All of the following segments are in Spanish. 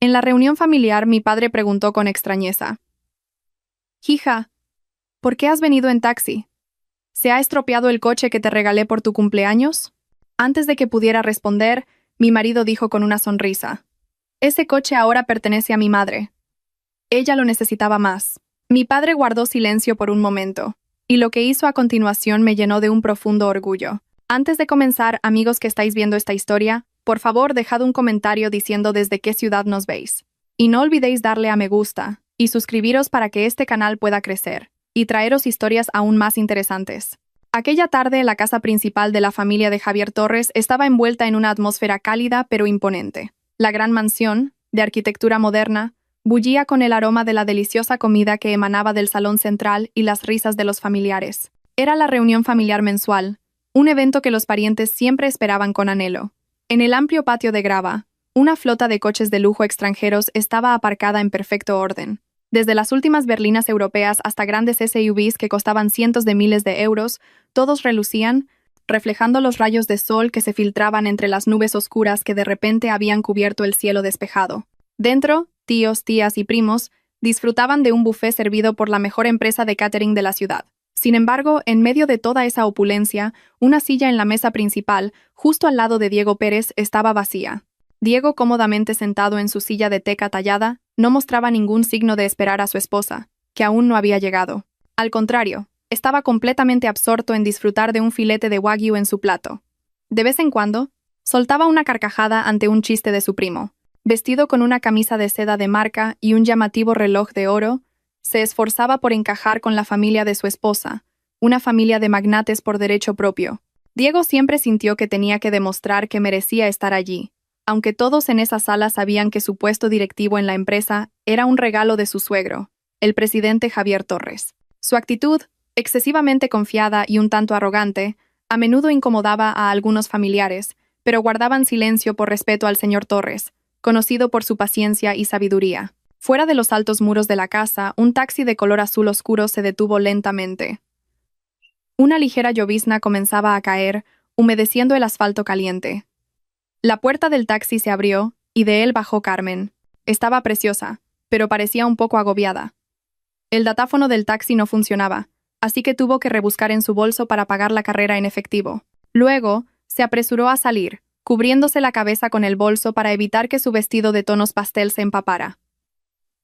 En la reunión familiar, mi padre preguntó con extrañeza: «Hija, ¿por qué has venido en taxi? ¿Se ha estropeado el coche que te regalé por tu cumpleaños?». Antes de que pudiera responder, mi marido dijo con una sonrisa: «Ese coche ahora pertenece a mi madre. Ella lo necesitaba más». Mi padre guardó silencio por un momento, y lo que hizo a continuación me llenó de un profundo orgullo. Antes de comenzar, amigos que estáis viendo esta historia, por favor dejad un comentario diciendo desde qué ciudad nos veis. Y no olvidéis darle a me gusta y suscribiros para que este canal pueda crecer y traeros historias aún más interesantes. Aquella tarde, la casa principal de la familia de Javier Torres estaba envuelta en una atmósfera cálida pero imponente. La gran mansión, de arquitectura moderna, bullía con el aroma de la deliciosa comida que emanaba del salón central y las risas de los familiares. Era la reunión familiar mensual, un evento que los parientes siempre esperaban con anhelo. En el amplio patio de grava, una flota de coches de lujo extranjeros estaba aparcada en perfecto orden. Desde las últimas berlinas europeas hasta grandes SUVs que costaban cientos de miles de euros, todos relucían, reflejando los rayos de sol que se filtraban entre las nubes oscuras que de repente habían cubierto el cielo despejado. Dentro, tíos, tías y primos disfrutaban de un buffet servido por la mejor empresa de catering de la ciudad. Sin embargo, en medio de toda esa opulencia, una silla en la mesa principal, justo al lado de Diego Pérez, estaba vacía. Diego, cómodamente sentado en su silla de teca tallada, no mostraba ningún signo de esperar a su esposa, que aún no había llegado. Al contrario, estaba completamente absorto en disfrutar de un filete de wagyu en su plato. De vez en cuando, soltaba una carcajada ante un chiste de su primo. Vestido con una camisa de seda de marca y un llamativo reloj de oro, se esforzaba por encajar con la familia de su esposa, una familia de magnates por derecho propio. Diego siempre sintió que tenía que demostrar que merecía estar allí, aunque todos en esa sala sabían que su puesto directivo en la empresa era un regalo de su suegro, el presidente Javier Torres. Su actitud, excesivamente confiada y un tanto arrogante, a menudo incomodaba a algunos familiares, pero guardaban silencio por respeto al señor Torres, conocido por su paciencia y sabiduría. Fuera de los altos muros de la casa, un taxi de color azul oscuro se detuvo lentamente. Una ligera llovizna comenzaba a caer, humedeciendo el asfalto caliente. La puerta del taxi se abrió, y de él bajó Carmen. Estaba preciosa, pero parecía un poco agobiada. El datáfono del taxi no funcionaba, así que tuvo que rebuscar en su bolso para pagar la carrera en efectivo. Luego, se apresuró a salir, cubriéndose la cabeza con el bolso para evitar que su vestido de tonos pastel se empapara.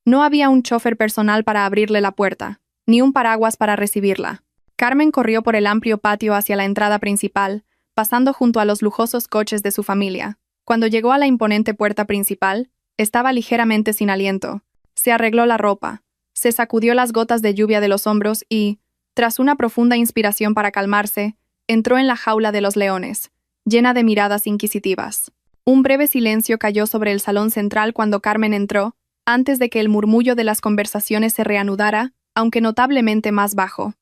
No había un chofer personal para abrirle la puerta, ni un paraguas para recibirla. Carmen corrió por el amplio patio hacia la entrada principal, pasando junto a los lujosos coches de su familia. Cuando llegó a la imponente puerta principal, estaba ligeramente sin aliento. Se arregló la ropa, se sacudió las gotas de lluvia de los hombros y, tras una profunda inspiración para calmarse, entró en la jaula de los leones, llena de miradas inquisitivas. Un breve silencio cayó sobre el salón central cuando Carmen entró, antes de que el murmullo de las conversaciones se reanudara, aunque notablemente más bajo.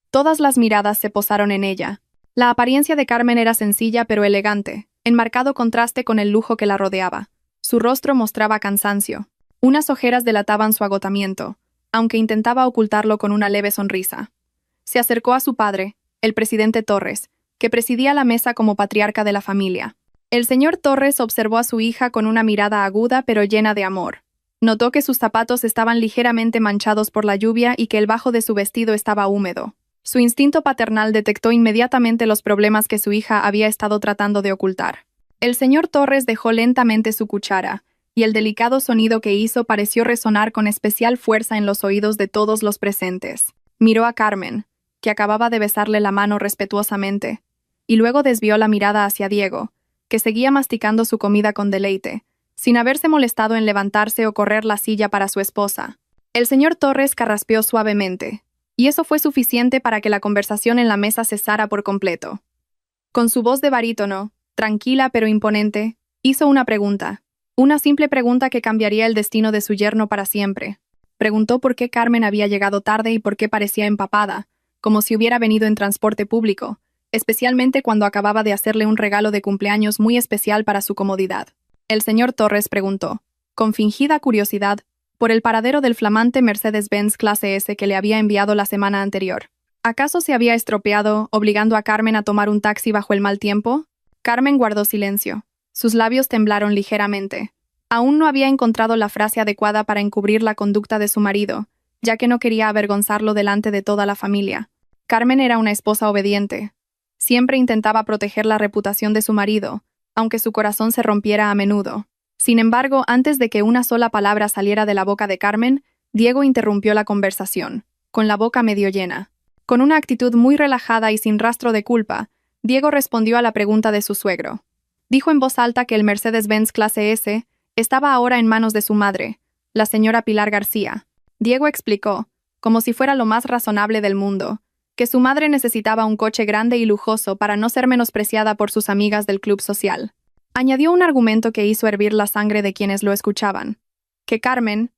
Todas las miradas se posaron en ella. La apariencia de Carmen era sencilla pero elegante, en marcado contraste con el lujo que la rodeaba. Su rostro mostraba cansancio. Unas ojeras delataban su agotamiento, aunque intentaba ocultarlo con una leve sonrisa. Se acercó a su padre, el presidente Torres, que presidía la mesa como patriarca de la familia. El señor Torres observó a su hija con una mirada aguda pero llena de amor. Notó que sus zapatos estaban ligeramente manchados por la lluvia y que el bajo de su vestido estaba húmedo. Su instinto paternal detectó inmediatamente los problemas que su hija había estado tratando de ocultar. El señor Torres dejó lentamente su cuchara, y el delicado sonido que hizo pareció resonar con especial fuerza en los oídos de todos los presentes. Miró a Carmen, que acababa de besarle la mano respetuosamente, y luego desvió la mirada hacia Diego, que seguía masticando su comida con deleite, sin haberse molestado en levantarse o correr la silla para su esposa. El señor Torres carraspeó suavemente, y eso fue suficiente para que la conversación en la mesa cesara por completo. Con su voz de barítono, tranquila pero imponente, hizo una pregunta. Una simple pregunta que cambiaría el destino de su yerno para siempre. Preguntó por qué Carmen había llegado tarde y por qué parecía empapada, como si hubiera venido en transporte público, especialmente cuando acababa de hacerle un regalo de cumpleaños muy especial para su comodidad. El señor Torres preguntó, con fingida curiosidad, por el paradero del flamante Mercedes-Benz clase S que le había enviado la semana anterior. ¿Acaso se había estropeado, obligando a Carmen a tomar un taxi bajo el mal tiempo? Carmen guardó silencio. Sus labios temblaron ligeramente, Aún no había encontrado la frase adecuada para encubrir la conducta de su marido, ya que no quería avergonzarlo delante de toda la familia. Carmen era una esposa obediente. Siempre intentaba proteger la reputación de su marido, aunque su corazón se rompiera a menudo. Sin embargo, antes de que una sola palabra saliera de la boca de Carmen, Diego interrumpió la conversación, con la boca medio llena. Con una actitud muy relajada y sin rastro de culpa, Diego respondió a la pregunta de su suegro. Dijo en voz alta que el Mercedes-Benz clase S estaba ahora en manos de su madre, la señora Pilar García. Diego explicó, como si fuera lo más razonable del mundo, que su madre necesitaba un coche grande y lujoso para no ser menospreciada por sus amigas del club social. Añadió un argumento que hizo hervir la sangre de quienes lo escuchaban, que Carmen,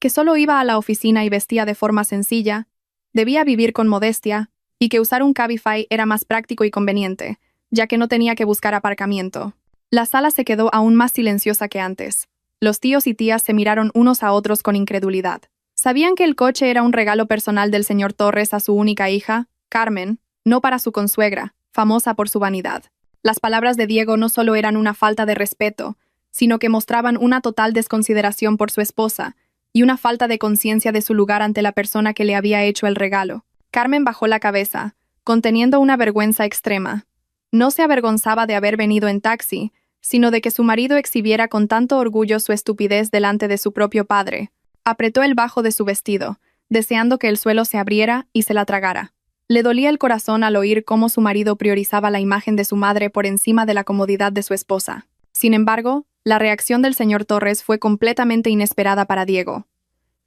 que solo iba a la oficina y vestía de forma sencilla, debía vivir con modestia, y que usar un Cabify era más práctico y conveniente, ya que no tenía que buscar aparcamiento. La sala se quedó aún más silenciosa que antes. Los tíos y tías se miraron unos a otros con incredulidad. Sabían que el coche era un regalo personal del señor Torres a su única hija, Carmen, no para su consuegra, famosa por su vanidad. Las palabras de Diego no solo eran una falta de respeto, sino que mostraban una total desconsideración por su esposa y una falta de conciencia de su lugar ante la persona que le había hecho el regalo. Carmen bajó la cabeza, conteniendo una vergüenza extrema. No se avergonzaba de haber venido en taxi, sino de que su marido exhibiera con tanto orgullo su estupidez delante de su propio padre. Apretó el bajo de su vestido, deseando que el suelo se abriera y se la tragara. Le dolía el corazón al oír cómo su marido priorizaba la imagen de su madre por encima de la comodidad de su esposa. Sin embargo, la reacción del señor Torres fue completamente inesperada para Diego.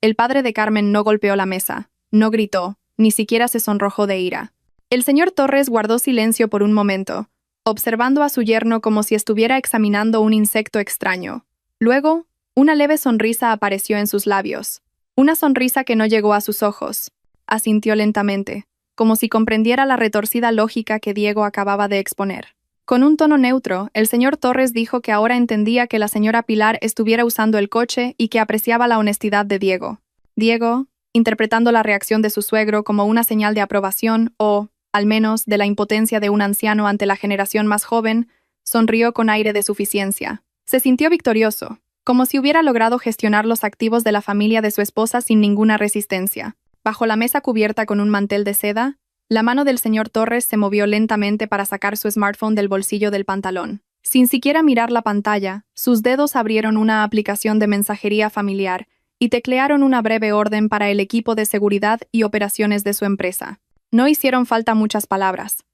El padre de Carmen no golpeó la mesa, no gritó, ni siquiera se sonrojó de ira. El señor Torres guardó silencio por un momento, observando a su yerno como si estuviera examinando un insecto extraño. Luego, una leve sonrisa apareció en sus labios. Una sonrisa que no llegó a sus ojos. Asintió lentamente, como si comprendiera la retorcida lógica que Diego acababa de exponer. Con un tono neutro, el señor Torres dijo que ahora entendía que la señora Pilar estuviera usando el coche y que apreciaba la honestidad de Diego. Diego, interpretando la reacción de su suegro como una señal de aprobación o, al menos, de la impotencia de un anciano ante la generación más joven, sonrió con aire de suficiencia. Se sintió victorioso, como si hubiera logrado gestionar los activos de la familia de su esposa sin ninguna resistencia. Bajo la mesa cubierta con un mantel de seda, la mano del señor Torres se movió lentamente para sacar su smartphone del bolsillo del pantalón. Sin siquiera mirar la pantalla, sus dedos abrieron una aplicación de mensajería familiar y teclearon una breve orden para el equipo de seguridad y operaciones de su empresa. No hicieron falta muchas palabras.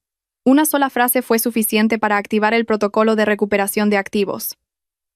Una sola frase fue suficiente para activar el protocolo de recuperación de activos.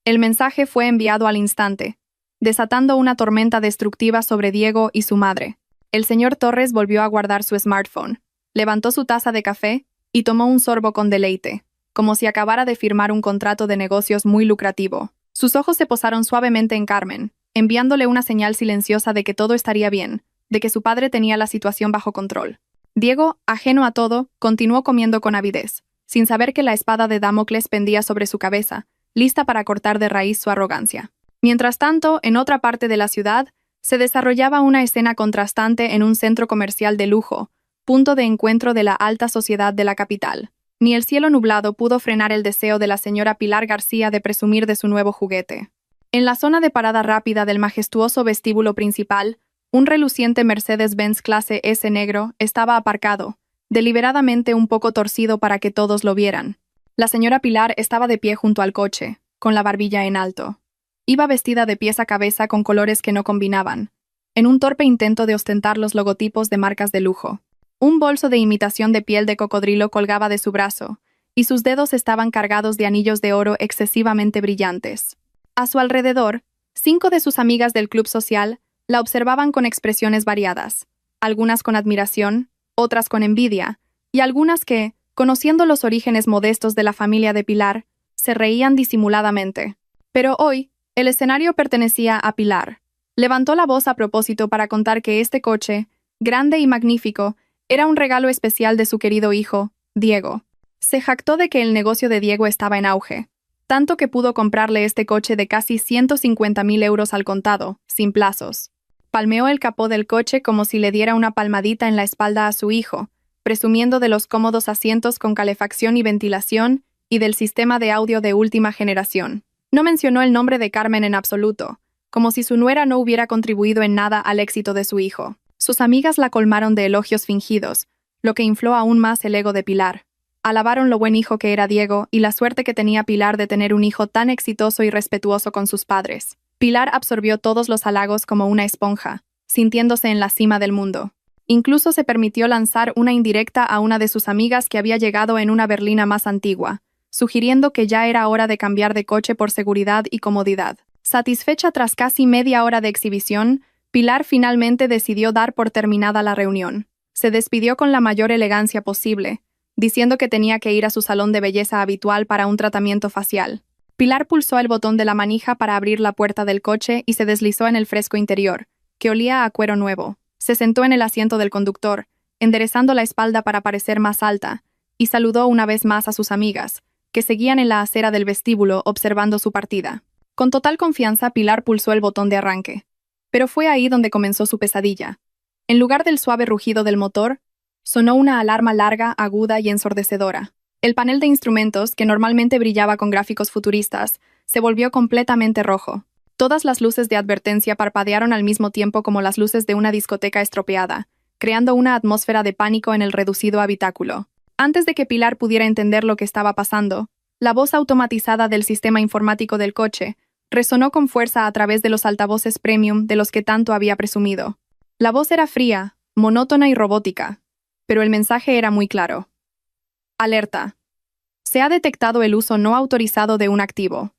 El mensaje fue enviado al instante, desatando una tormenta destructiva sobre Diego y su madre. El señor Torres volvió a guardar su smartphone, levantó su taza de café y tomó un sorbo con deleite, como si acabara de firmar un contrato de negocios muy lucrativo. Sus ojos se posaron suavemente en Carmen, enviándole una señal silenciosa de que todo estaría bien, de que su padre tenía la situación bajo control. Diego, ajeno a todo, continuó comiendo con avidez, sin saber que la espada de Damocles pendía sobre su cabeza, lista para cortar de raíz su arrogancia. Mientras tanto, en otra parte de la ciudad, se desarrollaba una escena contrastante en un centro comercial de lujo, punto de encuentro de la alta sociedad de la capital. Ni el cielo nublado pudo frenar el deseo de la señora Pilar García de presumir de su nuevo juguete. En la zona de parada rápida del majestuoso vestíbulo principal, un reluciente Mercedes-Benz clase S negro estaba aparcado, deliberadamente un poco torcido para que todos lo vieran. La señora Pilar estaba de pie junto al coche, con la barbilla en alto. Iba vestida de pies a cabeza con colores que no combinaban, en un torpe intento de ostentar los logotipos de marcas de lujo. Un bolso de imitación de piel de cocodrilo colgaba de su brazo, y sus dedos estaban cargados de anillos de oro excesivamente brillantes. A su alrededor, 5 de sus amigas del club social la observaban con expresiones variadas, algunas con admiración, otras con envidia, y algunas que, conociendo los orígenes modestos de la familia de Pilar, se reían disimuladamente. Pero hoy, el escenario pertenecía a Pilar. Levantó la voz a propósito para contar que este coche, grande y magnífico, era un regalo especial de su querido hijo, Diego. Se jactó de que el negocio de Diego estaba en auge, tanto que pudo comprarle este coche de casi 150.000 euros al contado, sin plazos. Palmeó el capó del coche como si le diera una palmadita en la espalda a su hijo, presumiendo de los cómodos asientos con calefacción y ventilación y del sistema de audio de última generación. No mencionó el nombre de Carmen en absoluto, como si su nuera no hubiera contribuido en nada al éxito de su hijo. Sus amigas la colmaron de elogios fingidos, lo que infló aún más el ego de Pilar. Alabaron lo buen hijo que era Diego y la suerte que tenía Pilar de tener un hijo tan exitoso y respetuoso con sus padres. Pilar absorbió todos los halagos como una esponja, sintiéndose en la cima del mundo. Incluso se permitió lanzar una indirecta a una de sus amigas que había llegado en una berlina más antigua, sugiriendo que ya era hora de cambiar de coche por seguridad y comodidad. Satisfecha tras casi media hora de exhibición, Pilar finalmente decidió dar por terminada la reunión. Se despidió con la mayor elegancia posible, diciendo que tenía que ir a su salón de belleza habitual para un tratamiento facial. Pilar pulsó el botón de la manija para abrir la puerta del coche y se deslizó en el fresco interior, que olía a cuero nuevo. Se sentó en el asiento del conductor, enderezando la espalda para parecer más alta, y saludó una vez más a sus amigas, que seguían en la acera del vestíbulo observando su partida. Con total confianza, Pilar pulsó el botón de arranque. Pero fue ahí donde comenzó su pesadilla. En lugar del suave rugido del motor, sonó una alarma larga, aguda y ensordecedora. El panel de instrumentos, que normalmente brillaba con gráficos futuristas, se volvió completamente rojo. Todas las luces de advertencia parpadearon al mismo tiempo como las luces de una discoteca estropeada, creando una atmósfera de pánico en el reducido habitáculo. Antes de que Pilar pudiera entender lo que estaba pasando, la voz automatizada del sistema informático del coche resonó con fuerza a través de los altavoces premium de los que tanto había presumido. La voz era fría, monótona y robótica, pero el mensaje era muy claro. Alerta. Se ha detectado el uso no autorizado de un activo.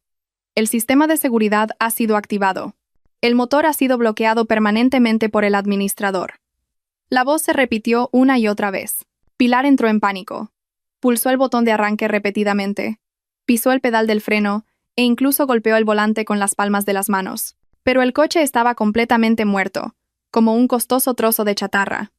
El sistema de seguridad ha sido activado. El motor ha sido bloqueado permanentemente por el administrador. La voz se repitió una y otra vez. Pilar entró en pánico. Pulsó el botón de arranque repetidamente, pisó el pedal del freno e incluso golpeó el volante con las palmas de las manos. Pero el coche estaba completamente muerto, como un costoso trozo de chatarra.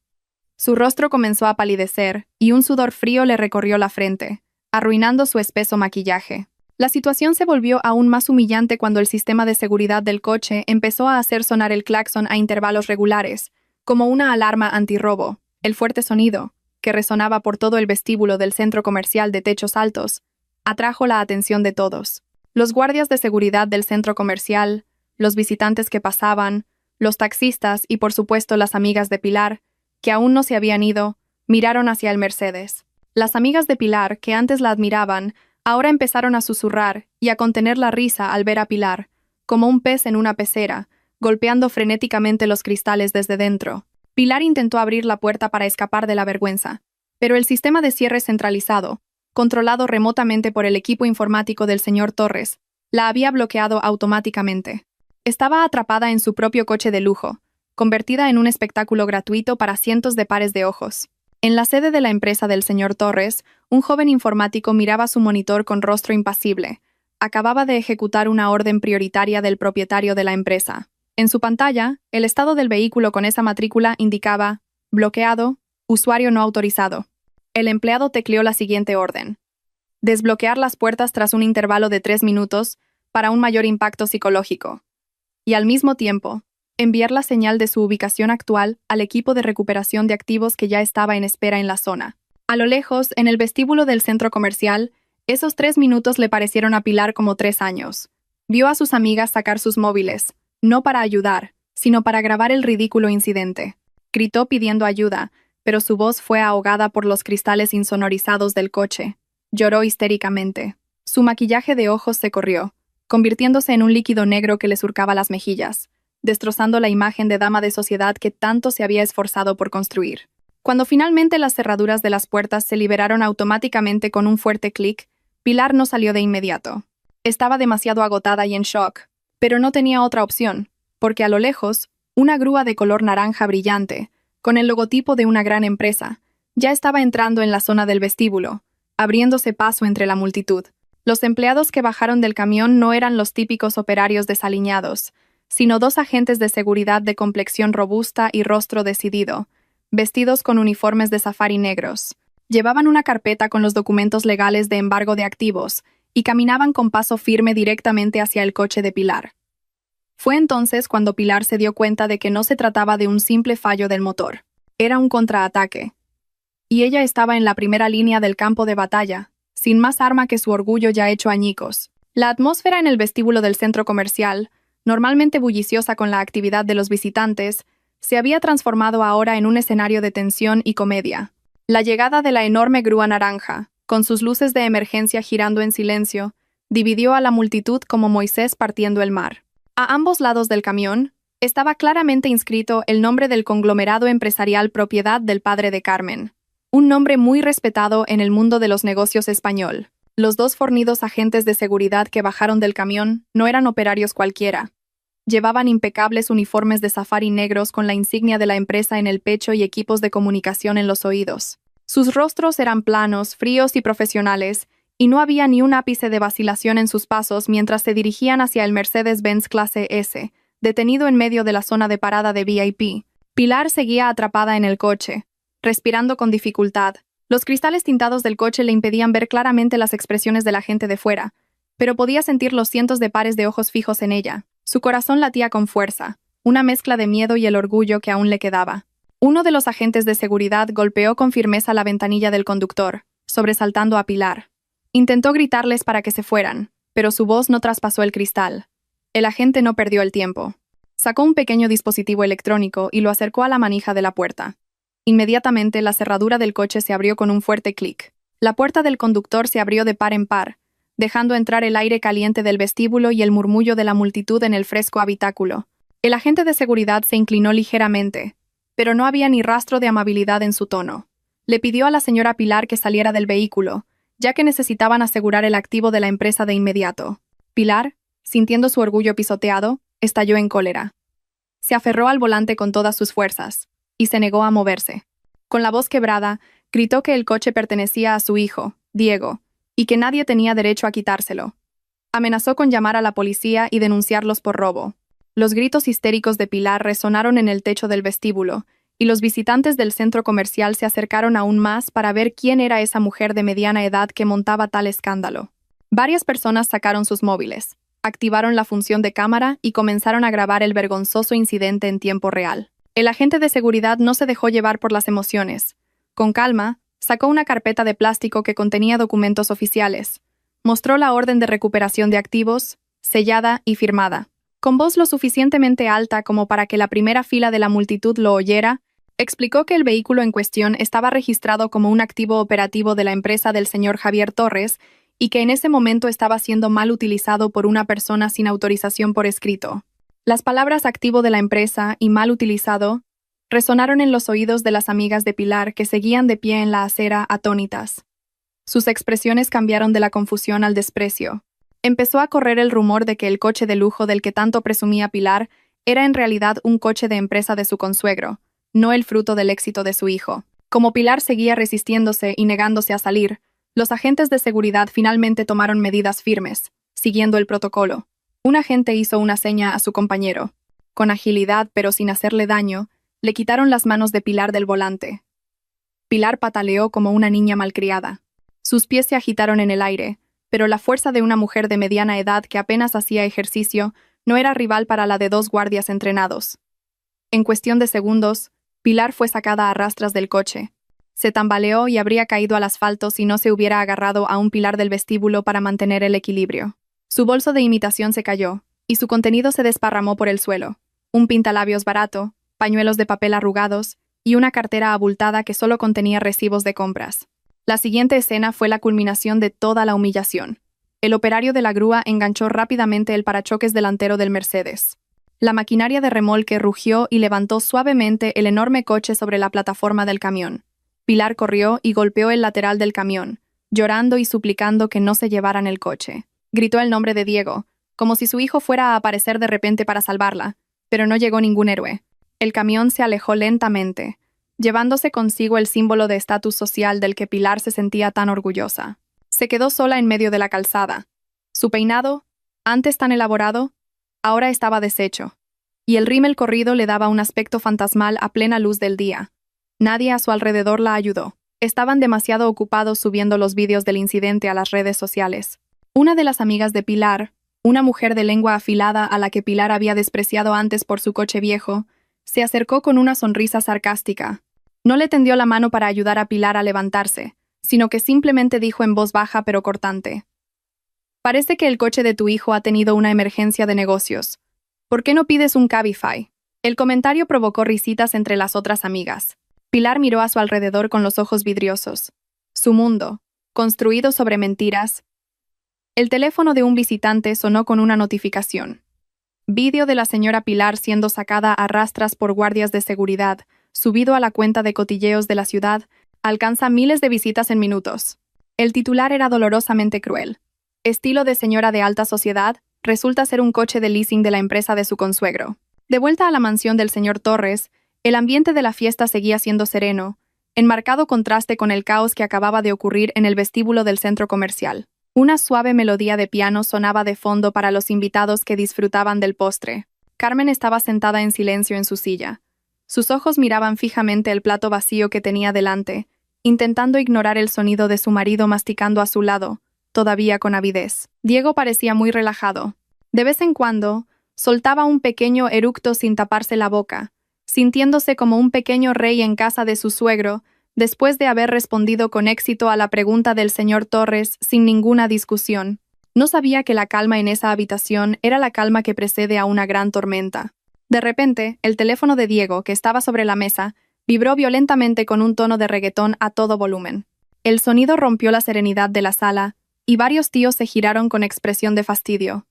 Su rostro comenzó a palidecer y un sudor frío le recorrió la frente, arruinando su espeso maquillaje. La situación se volvió aún más humillante cuando el sistema de seguridad del coche empezó a hacer sonar el claxon a intervalos regulares, como una alarma antirrobo. El fuerte sonido, que resonaba por todo el vestíbulo del centro comercial de techos altos, atrajo la atención de todos. Los guardias de seguridad del centro comercial, los visitantes que pasaban, los taxistas y por supuesto las amigas de Pilar, que aún no se habían ido, miraron hacia el Mercedes. Las amigas de Pilar, que antes la admiraban, ahora empezaron a susurrar y a contener la risa al ver a Pilar, como un pez en una pecera, golpeando frenéticamente los cristales desde dentro. Pilar intentó abrir la puerta para escapar de la vergüenza, pero el sistema de cierre centralizado, controlado remotamente por el equipo informático del señor Torres, la había bloqueado automáticamente. Estaba atrapada en su propio coche de lujo, convertida en un espectáculo gratuito para cientos de pares de ojos. En la sede de la empresa del señor Torres, un joven informático miraba su monitor con rostro impasible. Acababa de ejecutar una orden prioritaria del propietario de la empresa. En su pantalla, el estado del vehículo con esa matrícula indicaba bloqueado, usuario no autorizado. El empleado tecleó la siguiente orden: desbloquear las puertas tras un intervalo de 3 minutos para un mayor impacto psicológico. Y al mismo tiempo, enviar la señal de su ubicación actual al equipo de recuperación de activos que ya estaba en espera en la zona. A lo lejos, en el vestíbulo del centro comercial, esos 3 minutos le parecieron a Pilar como 3 años. Vio a sus amigas sacar sus móviles, no para ayudar, sino para grabar el ridículo incidente. Gritó pidiendo ayuda, pero su voz fue ahogada por los cristales insonorizados del coche. Lloró histéricamente. Su maquillaje de ojos se corrió, convirtiéndose en un líquido negro que le surcaba las mejillas, destrozando la imagen de dama de sociedad que tanto se había esforzado por construir. Cuando finalmente las cerraduras de las puertas se liberaron automáticamente con un fuerte clic, Pilar no salió de inmediato. Estaba demasiado agotada y en shock, pero no tenía otra opción, porque a lo lejos, una grúa de color naranja brillante, con el logotipo de una gran empresa, ya estaba entrando en la zona del vestíbulo, abriéndose paso entre la multitud. Los empleados que bajaron del camión no eran los típicos operarios desaliñados, sino 2 agentes de seguridad de complexión robusta y rostro decidido, vestidos con uniformes de safari negros. Llevaban una carpeta con los documentos legales de embargo de activos y caminaban con paso firme directamente hacia el coche de Pilar. Fue entonces cuando Pilar se dio cuenta de que no se trataba de un simple fallo del motor. Era un contraataque. Y ella estaba en la primera línea del campo de batalla, sin más arma que su orgullo ya hecho añicos. La atmósfera en el vestíbulo del centro comercial, normalmente bulliciosa con la actividad de los visitantes, se había transformado ahora en un escenario de tensión y comedia. La llegada de la enorme grúa naranja, con sus luces de emergencia girando en silencio, dividió a la multitud como Moisés partiendo el mar. A ambos lados del camión estaba claramente inscrito el nombre del conglomerado empresarial propiedad del padre de Carmen, un nombre muy respetado en el mundo de los negocios español. Los dos fornidos agentes de seguridad que bajaron del camión no eran operarios cualquiera. Llevaban impecables uniformes de safari negros con la insignia de la empresa en el pecho y equipos de comunicación en los oídos. Sus rostros eran planos, fríos y profesionales, y no había ni un ápice de vacilación en sus pasos mientras se dirigían hacia el Mercedes-Benz clase S, detenido en medio de la zona de parada de VIP. Pilar seguía atrapada en el coche, respirando con dificultad. Los cristales tintados del coche le impedían ver claramente las expresiones de la gente de fuera, pero podía sentir los cientos de pares de ojos fijos en ella. Su corazón latía con fuerza, una mezcla de miedo y el orgullo que aún le quedaba. Uno de los agentes de seguridad golpeó con firmeza la ventanilla del conductor, sobresaltando a Pilar. Intentó gritarles para que se fueran, pero su voz no traspasó el cristal. El agente no perdió el tiempo. Sacó un pequeño dispositivo electrónico y lo acercó a la manija de la puerta. Inmediatamente la cerradura del coche se abrió con un fuerte clic. La puerta del conductor se abrió de par en par, dejando entrar el aire caliente del vestíbulo y el murmullo de la multitud en el fresco habitáculo. El agente de seguridad se inclinó ligeramente, pero no había ni rastro de amabilidad en su tono. Le pidió a la señora Pilar que saliera del vehículo, ya que necesitaban asegurar el activo de la empresa de inmediato. Pilar, sintiendo su orgullo pisoteado, estalló en cólera. Se aferró al volante con todas sus fuerzas, y se negó a moverse. Con la voz quebrada, gritó que el coche pertenecía a su hijo, Diego, y que nadie tenía derecho a quitárselo. Amenazó con llamar a la policía y denunciarlos por robo. Los gritos histéricos de Pilar resonaron en el techo del vestíbulo, y los visitantes del centro comercial se acercaron aún más para ver quién era esa mujer de mediana edad que montaba tal escándalo. Varias personas sacaron sus móviles, activaron la función de cámara y comenzaron a grabar el vergonzoso incidente en tiempo real. El agente de seguridad no se dejó llevar por las emociones. Con calma, sacó una carpeta de plástico que contenía documentos oficiales. Mostró la orden de recuperación de activos, sellada y firmada. Con voz lo suficientemente alta como para que la primera fila de la multitud lo oyera, explicó que el vehículo en cuestión estaba registrado como un activo operativo de la empresa del señor Javier Torres y que en ese momento estaba siendo mal utilizado por una persona sin autorización por escrito. Las palabras activo de la empresa y mal utilizado resonaron en los oídos de las amigas de Pilar que seguían de pie en la acera atónitas. Sus expresiones cambiaron de la confusión al desprecio. Empezó a correr el rumor de que el coche de lujo del que tanto presumía Pilar era en realidad un coche de empresa de su consuegro, no el fruto del éxito de su hijo. Como Pilar seguía resistiéndose y negándose a salir, los agentes de seguridad finalmente tomaron medidas firmes, siguiendo el protocolo. Un agente hizo una seña a su compañero. Con agilidad, pero sin hacerle daño, le quitaron las manos de Pilar del volante. Pilar pataleó como una niña malcriada. Sus pies se agitaron en el aire, pero la fuerza de una mujer de mediana edad que apenas hacía ejercicio no era rival para la de dos guardias entrenados. En cuestión de segundos, Pilar fue sacada a rastras del coche. Se tambaleó y habría caído al asfalto si no se hubiera agarrado a un pilar del vestíbulo para mantener el equilibrio. Su bolso de imitación se cayó, y su contenido se desparramó por el suelo. Un pintalabios barato, pañuelos de papel arrugados y una cartera abultada que solo contenía recibos de compras. La siguiente escena fue la culminación de toda la humillación. El operario de la grúa enganchó rápidamente el parachoques delantero del Mercedes. La maquinaria de remolque rugió y levantó suavemente el enorme coche sobre la plataforma del camión. Pilar corrió y golpeó el lateral del camión, llorando y suplicando que no se llevaran el coche. Gritó el nombre de Diego, como si su hijo fuera a aparecer de repente para salvarla, pero no llegó ningún héroe. El camión se alejó lentamente, llevándose consigo el símbolo de estatus social del que Pilar se sentía tan orgullosa. Se quedó sola en medio de la calzada. Su peinado, antes tan elaborado, ahora estaba deshecho, y el rímel corrido le daba un aspecto fantasmal a plena luz del día. Nadie a su alrededor la ayudó. Estaban demasiado ocupados subiendo los vídeos del incidente a las redes sociales. Una de las amigas de Pilar, una mujer de lengua afilada a la que Pilar había despreciado antes por su coche viejo, se acercó con una sonrisa sarcástica. No le tendió la mano para ayudar a Pilar a levantarse, sino que simplemente dijo en voz baja pero cortante: Parece que el coche de tu hijo ha tenido una emergencia de negocios. ¿Por qué no pides un Cabify? El comentario provocó risitas entre las otras amigas. Pilar miró a su alrededor con los ojos vidriosos. Su mundo, construido sobre mentiras. El teléfono de un visitante sonó con una notificación. Vídeo de la señora Pilar siendo sacada a rastras por guardias de seguridad, subido a la cuenta de cotilleos de la ciudad, alcanza miles de visitas en minutos. El titular era dolorosamente cruel. Estilo de señora de alta sociedad, resulta ser un coche de leasing de la empresa de su consuegro. De vuelta a la mansión del señor Torres, el ambiente de la fiesta seguía siendo sereno, en marcado contraste con el caos que acababa de ocurrir en el vestíbulo del centro comercial. Una suave melodía de piano sonaba de fondo para los invitados que disfrutaban del postre. Carmen estaba sentada en silencio en su silla. Sus ojos miraban fijamente el plato vacío que tenía delante, intentando ignorar el sonido de su marido masticando a su lado, todavía con avidez. Diego parecía muy relajado. De vez en cuando, soltaba un pequeño eructo sin taparse la boca, sintiéndose como un pequeño rey en casa de su suegro, después de haber respondido con éxito a la pregunta del señor Torres sin ninguna discusión. No sabía que la calma en esa habitación era la calma que precede a una gran tormenta. De repente, el teléfono de Diego, que estaba sobre la mesa, vibró violentamente con un tono de reggaetón a todo volumen. El sonido rompió la serenidad de la sala, y varios tíos se giraron con expresión de fastidio.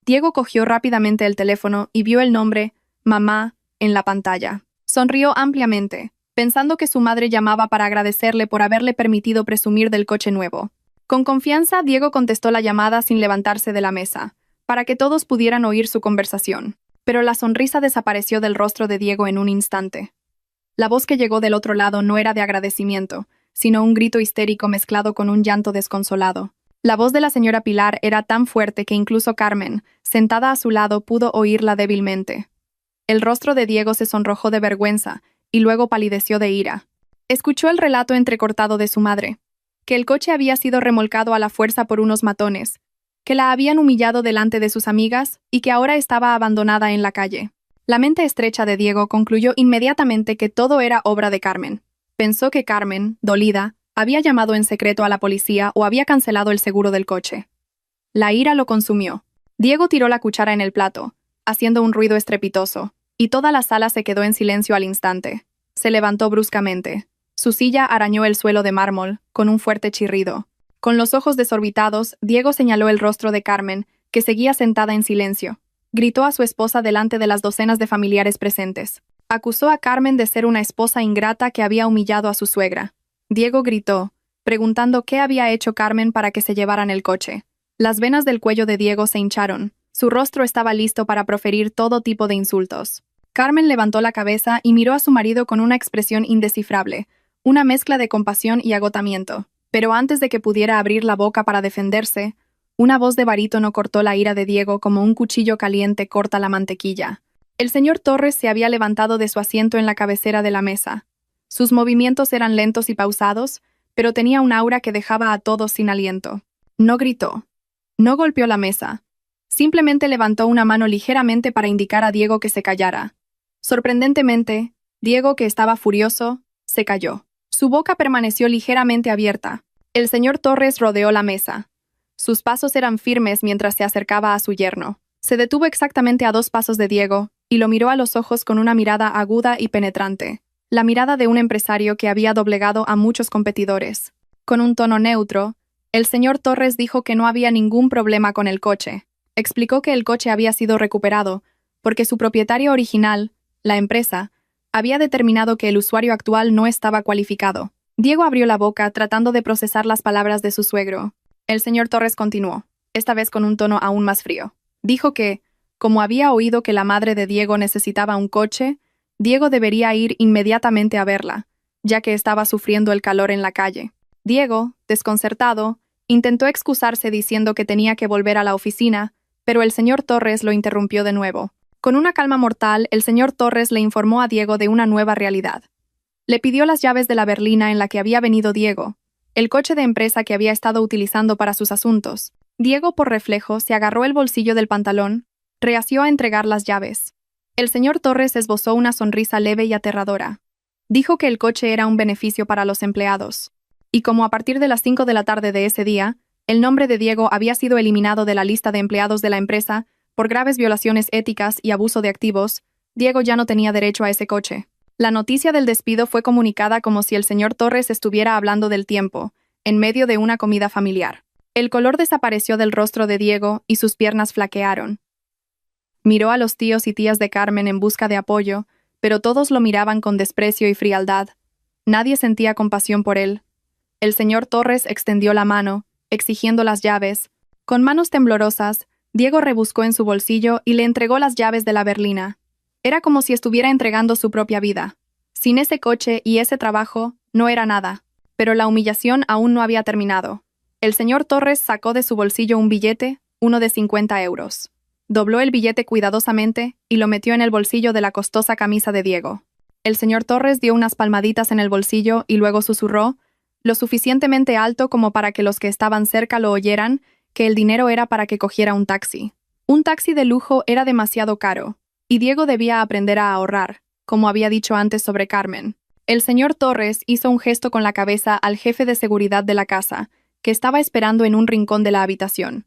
Diego cogió rápidamente el teléfono y vio el nombre, Mamá, en la pantalla. Sonrió ampliamente, pensando que su madre llamaba para agradecerle por haberle permitido presumir del coche nuevo. Con confianza, Diego contestó la llamada sin levantarse de la mesa, para que todos pudieran oír su conversación. Pero la sonrisa desapareció del rostro de Diego en un instante. La voz que llegó del otro lado no era de agradecimiento, sino un grito histérico mezclado con un llanto desconsolado. La voz de la señora Pilar era tan fuerte que incluso Carmen, sentada a su lado, pudo oírla débilmente. El rostro de Diego se sonrojó de vergüenza, y luego palideció de ira. Escuchó el relato entrecortado de su madre, que el coche había sido remolcado a la fuerza por unos matones, que la habían humillado delante de sus amigas y que ahora estaba abandonada en la calle. La mente estrecha de Diego concluyó inmediatamente que todo era obra de Carmen. Pensó que Carmen, dolida, había llamado en secreto a la policía o había cancelado el seguro del coche. La ira lo consumió. Diego tiró la cuchara en el plato, haciendo un ruido estrepitoso, y toda la sala se quedó en silencio al instante. Se levantó bruscamente. Su silla arañó el suelo de mármol, con un fuerte chirrido. Con los ojos desorbitados, Diego señaló el rostro de Carmen, que seguía sentada en silencio. Gritó a su esposa delante de las docenas de familiares presentes. Acusó a Carmen de ser una esposa ingrata que había humillado a su suegra. Diego gritó, preguntando qué había hecho Carmen para que se llevaran el coche. Las venas del cuello de Diego se hincharon. Su rostro estaba listo para proferir todo tipo de insultos. Carmen levantó la cabeza y miró a su marido con una expresión indescifrable, una mezcla de compasión y agotamiento. Pero antes de que pudiera abrir la boca para defenderse, una voz de barítono cortó la ira de Diego como un cuchillo caliente corta la mantequilla. El señor Torres se había levantado de su asiento en la cabecera de la mesa. Sus movimientos eran lentos y pausados, pero tenía un aura que dejaba a todos sin aliento. No gritó. No golpeó la mesa. Simplemente levantó una mano ligeramente para indicar a Diego que se callara. Sorprendentemente, Diego, que estaba furioso, se calló. Su boca permaneció ligeramente abierta. El señor Torres rodeó la mesa. Sus pasos eran firmes mientras se acercaba a su yerno. Se detuvo exactamente a 2 pasos de Diego, y lo miró a los ojos con una mirada aguda y penetrante. La mirada de un empresario que había doblegado a muchos competidores. Con un tono neutro, el señor Torres dijo que no había ningún problema con el coche. Explicó que el coche había sido recuperado, porque su propietario original, la empresa, había determinado que el usuario actual no estaba cualificado. Diego abrió la boca tratando de procesar las palabras de su suegro. El señor Torres continuó, esta vez con un tono aún más frío. Dijo que, como había oído que la madre de Diego necesitaba un coche, Diego debería ir inmediatamente a verla, ya que estaba sufriendo el calor en la calle. Diego, desconcertado, intentó excusarse diciendo que tenía que volver a la oficina, pero el señor Torres lo interrumpió de nuevo. Con una calma mortal, el señor Torres le informó a Diego de una nueva realidad. Le pidió las llaves de la berlina en la que había venido Diego, el coche de empresa que había estado utilizando para sus asuntos. Diego, por reflejo, se agarró el bolsillo del pantalón, reació a entregar las llaves. El señor Torres esbozó una sonrisa leve y aterradora. Dijo que el coche era un beneficio para los empleados. Y como a partir de las 5 de la tarde de ese día, El nombre de Diego había sido eliminado de la lista de empleados de la empresa por graves violaciones éticas y abuso de activos. Diego ya no tenía derecho a ese coche. La noticia del despido fue comunicada como si el señor Torres estuviera hablando del tiempo, en medio de una comida familiar. El color desapareció del rostro de Diego y sus piernas flaquearon. Miró a los tíos y tías de Carmen en busca de apoyo, pero todos lo miraban con desprecio y frialdad. Nadie sentía compasión por él. El señor Torres extendió la mano, exigiendo las llaves. Con manos temblorosas, Diego rebuscó en su bolsillo y le entregó las llaves de la berlina. Era como si estuviera entregando su propia vida. Sin ese coche y ese trabajo, no era nada. Pero la humillación aún no había terminado. El señor Torres sacó de su bolsillo un billete, uno de 50 euros. Dobló el billete cuidadosamente y lo metió en el bolsillo de la costosa camisa de Diego. El señor Torres dio unas palmaditas en el bolsillo y luego susurró, lo suficientemente alto como para que los que estaban cerca lo oyeran, que el dinero era para que cogiera un taxi. Un taxi de lujo era demasiado caro, y Diego debía aprender a ahorrar, como había dicho antes sobre Carmen. El señor Torres hizo un gesto con la cabeza al jefe de seguridad de la casa, que estaba esperando en un rincón de la habitación.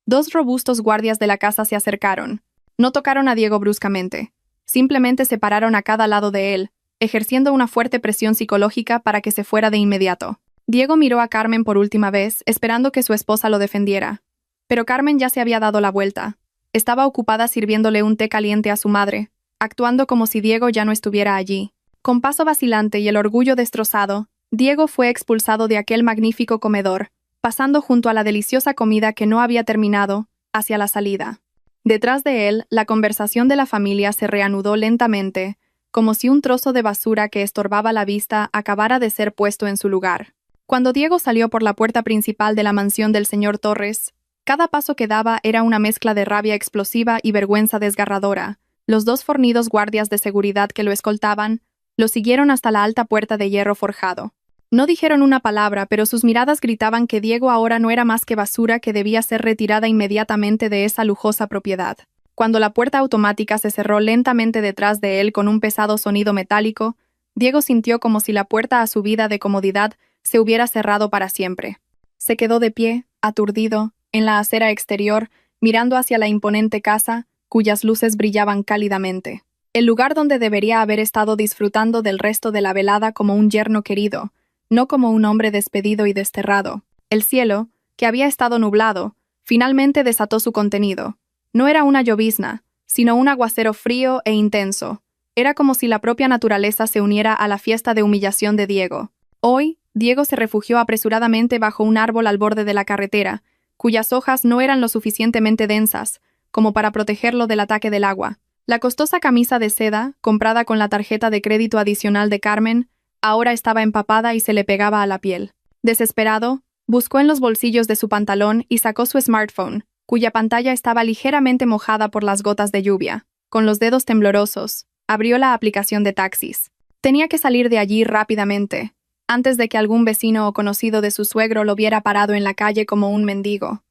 Dos robustos guardias de la casa se acercaron. No tocaron a Diego bruscamente. Simplemente se pararon a cada lado de él, ejerciendo una fuerte presión psicológica para que se fuera de inmediato. Diego miró a Carmen por última vez, esperando que su esposa lo defendiera. Pero Carmen ya se había dado la vuelta. Estaba ocupada sirviéndole un té caliente a su madre, actuando como si Diego ya no estuviera allí. Con paso vacilante y el orgullo destrozado, Diego fue expulsado de aquel magnífico comedor, pasando junto a la deliciosa comida que no había terminado, hacia la salida. Detrás de él, la conversación de la familia se reanudó lentamente, como si un trozo de basura que estorbaba la vista acabara de ser puesto en su lugar. Cuando Diego salió por la puerta principal de la mansión del señor Torres, cada paso que daba era una mezcla de rabia explosiva y vergüenza desgarradora. Los dos fornidos guardias de seguridad que lo escoltaban lo siguieron hasta la alta puerta de hierro forjado. No dijeron una palabra, pero sus miradas gritaban que Diego ahora no era más que basura que debía ser retirada inmediatamente de esa lujosa propiedad. Cuando la puerta automática se cerró lentamente detrás de él con un pesado sonido metálico, Diego sintió como si la puerta a su vida de comodidad se hubiera cerrado para siempre. Se quedó de pie, aturdido, en la acera exterior, mirando hacia la imponente casa, cuyas luces brillaban cálidamente. El lugar donde debería haber estado disfrutando del resto de la velada como un yerno querido, no como un hombre despedido y desterrado. El cielo, que había estado nublado, finalmente desató su contenido. No era una llovizna, sino un aguacero frío e intenso. Era como si la propia naturaleza se uniera a la fiesta de humillación de Diego. Hoy, Diego se refugió apresuradamente bajo un árbol al borde de la carretera, cuyas hojas no eran lo suficientemente densas como para protegerlo del ataque del agua. La costosa camisa de seda, comprada con la tarjeta de crédito adicional de Carmen, ahora estaba empapada y se le pegaba a la piel. Desesperado, buscó en los bolsillos de su pantalón y sacó su smartphone, cuya pantalla estaba ligeramente mojada por las gotas de lluvia. Con los dedos temblorosos, abrió la aplicación de taxis. Tenía que salir de allí rápidamente, antes de que algún vecino o conocido de su suegro lo viera parado en la calle como un mendigo.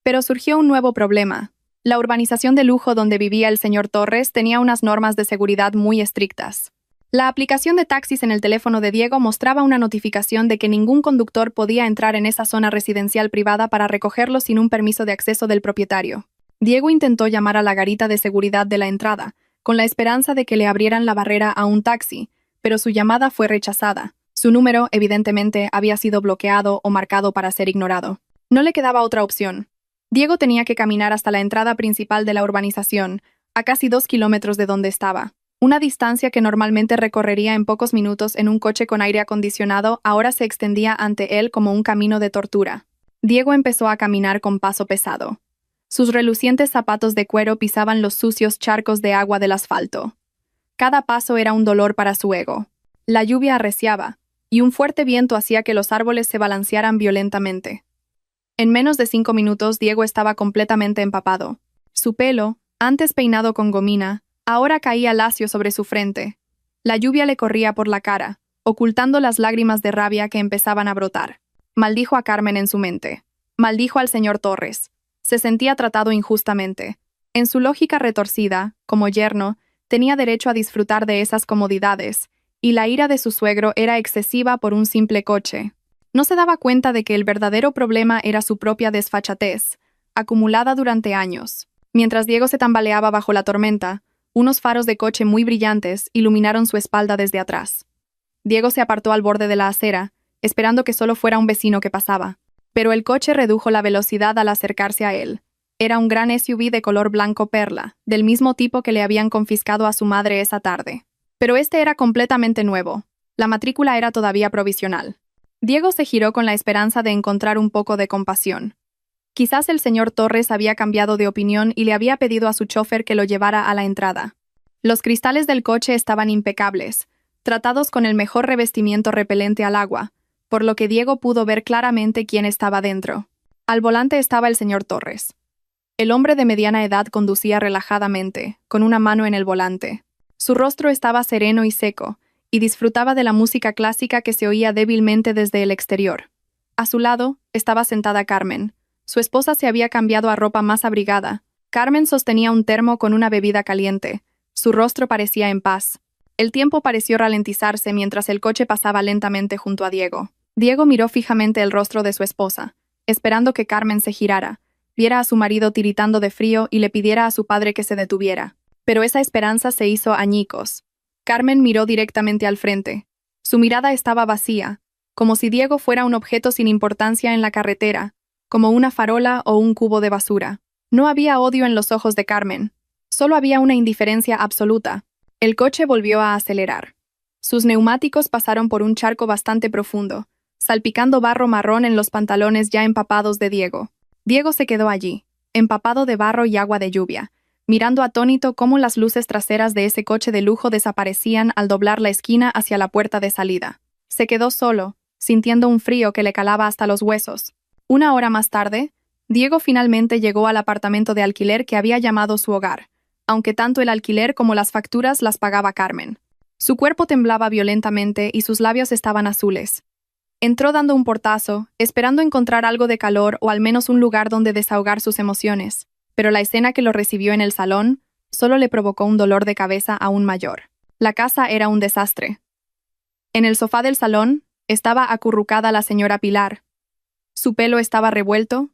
Pero surgió un nuevo problema. La urbanización de lujo donde vivía el señor Torres tenía unas normas de seguridad muy estrictas. La aplicación de taxis en el teléfono de Diego mostraba una notificación de que ningún conductor podía entrar en esa zona residencial privada para recogerlo sin un permiso de acceso del propietario. Diego intentó llamar a la garita de seguridad de la entrada, con la esperanza de que le abrieran la barrera a un taxi, pero su llamada fue rechazada. Su número, evidentemente, había sido bloqueado o marcado para ser ignorado. No le quedaba otra opción. Diego tenía que caminar hasta la entrada principal de la urbanización, a casi 2 kilómetros de donde estaba. Una distancia que normalmente recorrería en pocos minutos en un coche con aire acondicionado ahora se extendía ante él como un camino de tortura. Diego empezó a caminar con paso pesado. Sus relucientes zapatos de cuero pisaban los sucios charcos de agua del asfalto. Cada paso era un dolor para su ego. La lluvia arreciaba, y un fuerte viento hacía que los árboles se balancearan violentamente. En menos de 5 minutos Diego estaba completamente empapado. Su pelo, antes peinado con gomina, ahora caía lacio sobre su frente. La lluvia le corría por la cara, ocultando las lágrimas de rabia que empezaban a brotar. Maldijo a Carmen en su mente. Maldijo al señor Torres. Se sentía tratado injustamente. En su lógica retorcida, como yerno, tenía derecho a disfrutar de esas comodidades, y la ira de su suegro era excesiva por un simple coche. No se daba cuenta de que el verdadero problema era su propia desfachatez, acumulada durante años. Mientras Diego se tambaleaba bajo la tormenta, unos faros de coche muy brillantes iluminaron su espalda desde atrás. Diego se apartó al borde de la acera, esperando que solo fuera un vecino que pasaba. Pero el coche redujo la velocidad al acercarse a él. Era un gran SUV de color blanco perla, del mismo tipo que le habían confiscado a su madre esa tarde. Pero este era completamente nuevo. La matrícula era todavía provisional. Diego se giró con la esperanza de encontrar un poco de compasión. Quizás el señor Torres había cambiado de opinión y le había pedido a su chofer que lo llevara a la entrada. Los cristales del coche estaban impecables, tratados con el mejor revestimiento repelente al agua, por lo que Diego pudo ver claramente quién estaba dentro. Al volante estaba el señor Torres. El hombre de mediana edad conducía relajadamente, con una mano en el volante. Su rostro estaba sereno y seco, y disfrutaba de la música clásica que se oía débilmente desde el exterior. A su lado estaba sentada Carmen. Su esposa se había cambiado a ropa más abrigada. Carmen sostenía un termo con una bebida caliente. Su rostro parecía en paz. El tiempo pareció ralentizarse mientras el coche pasaba lentamente junto a Diego. Diego miró fijamente el rostro de su esposa, esperando que Carmen se girara, viera a su marido tiritando de frío y le pidiera a su padre que se detuviera. Pero esa esperanza se hizo añicos. Carmen miró directamente al frente. Su mirada estaba vacía, como si Diego fuera un objeto sin importancia en la carretera, como una farola o un cubo de basura. No había odio en los ojos de Carmen. Solo había una indiferencia absoluta. El coche volvió a acelerar. Sus neumáticos pasaron por un charco bastante profundo, salpicando barro marrón en los pantalones ya empapados de Diego. Diego se quedó allí, empapado de barro y agua de lluvia, mirando atónito cómo las luces traseras de ese coche de lujo desaparecían al doblar la esquina hacia la puerta de salida. Se quedó solo, sintiendo un frío que le calaba hasta los huesos. Una hora más tarde, Diego finalmente llegó al apartamento de alquiler que había llamado su hogar, aunque tanto el alquiler como las facturas las pagaba Carmen. Su cuerpo temblaba violentamente y sus labios estaban azules. Entró dando un portazo, esperando encontrar algo de calor o al menos un lugar donde desahogar sus emociones, pero la escena que lo recibió en el salón solo le provocó un dolor de cabeza aún mayor. La casa era un desastre. En el sofá del salón estaba acurrucada la señora Pilar. Su pelo estaba revuelto,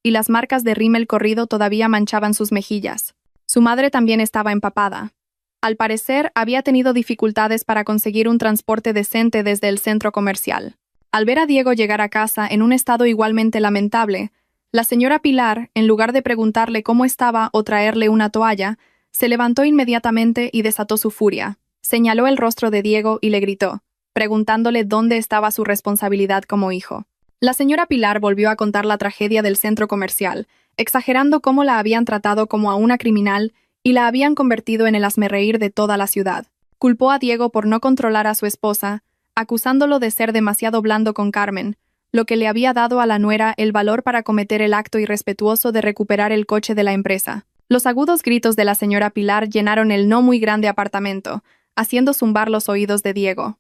y las marcas de rímel corrido todavía manchaban sus mejillas. Su madre también estaba empapada. Al parecer, había tenido dificultades para conseguir un transporte decente desde el centro comercial. Al ver a Diego llegar a casa en un estado igualmente lamentable, la señora Pilar, en lugar de preguntarle cómo estaba o traerle una toalla, se levantó inmediatamente y desató su furia. Señaló el rostro de Diego y le gritó, preguntándole dónde estaba su responsabilidad como hijo. La señora Pilar volvió a contar la tragedia del centro comercial, exagerando cómo la habían tratado como a una criminal y la habían convertido en el hazmerreír de toda la ciudad. Culpó a Diego por no controlar a su esposa, acusándolo de ser demasiado blando con Carmen, lo que le había dado a la nuera el valor para cometer el acto irrespetuoso de recuperar el coche de la empresa. Los agudos gritos de la señora Pilar llenaron el no muy grande apartamento, haciendo zumbar los oídos de Diego.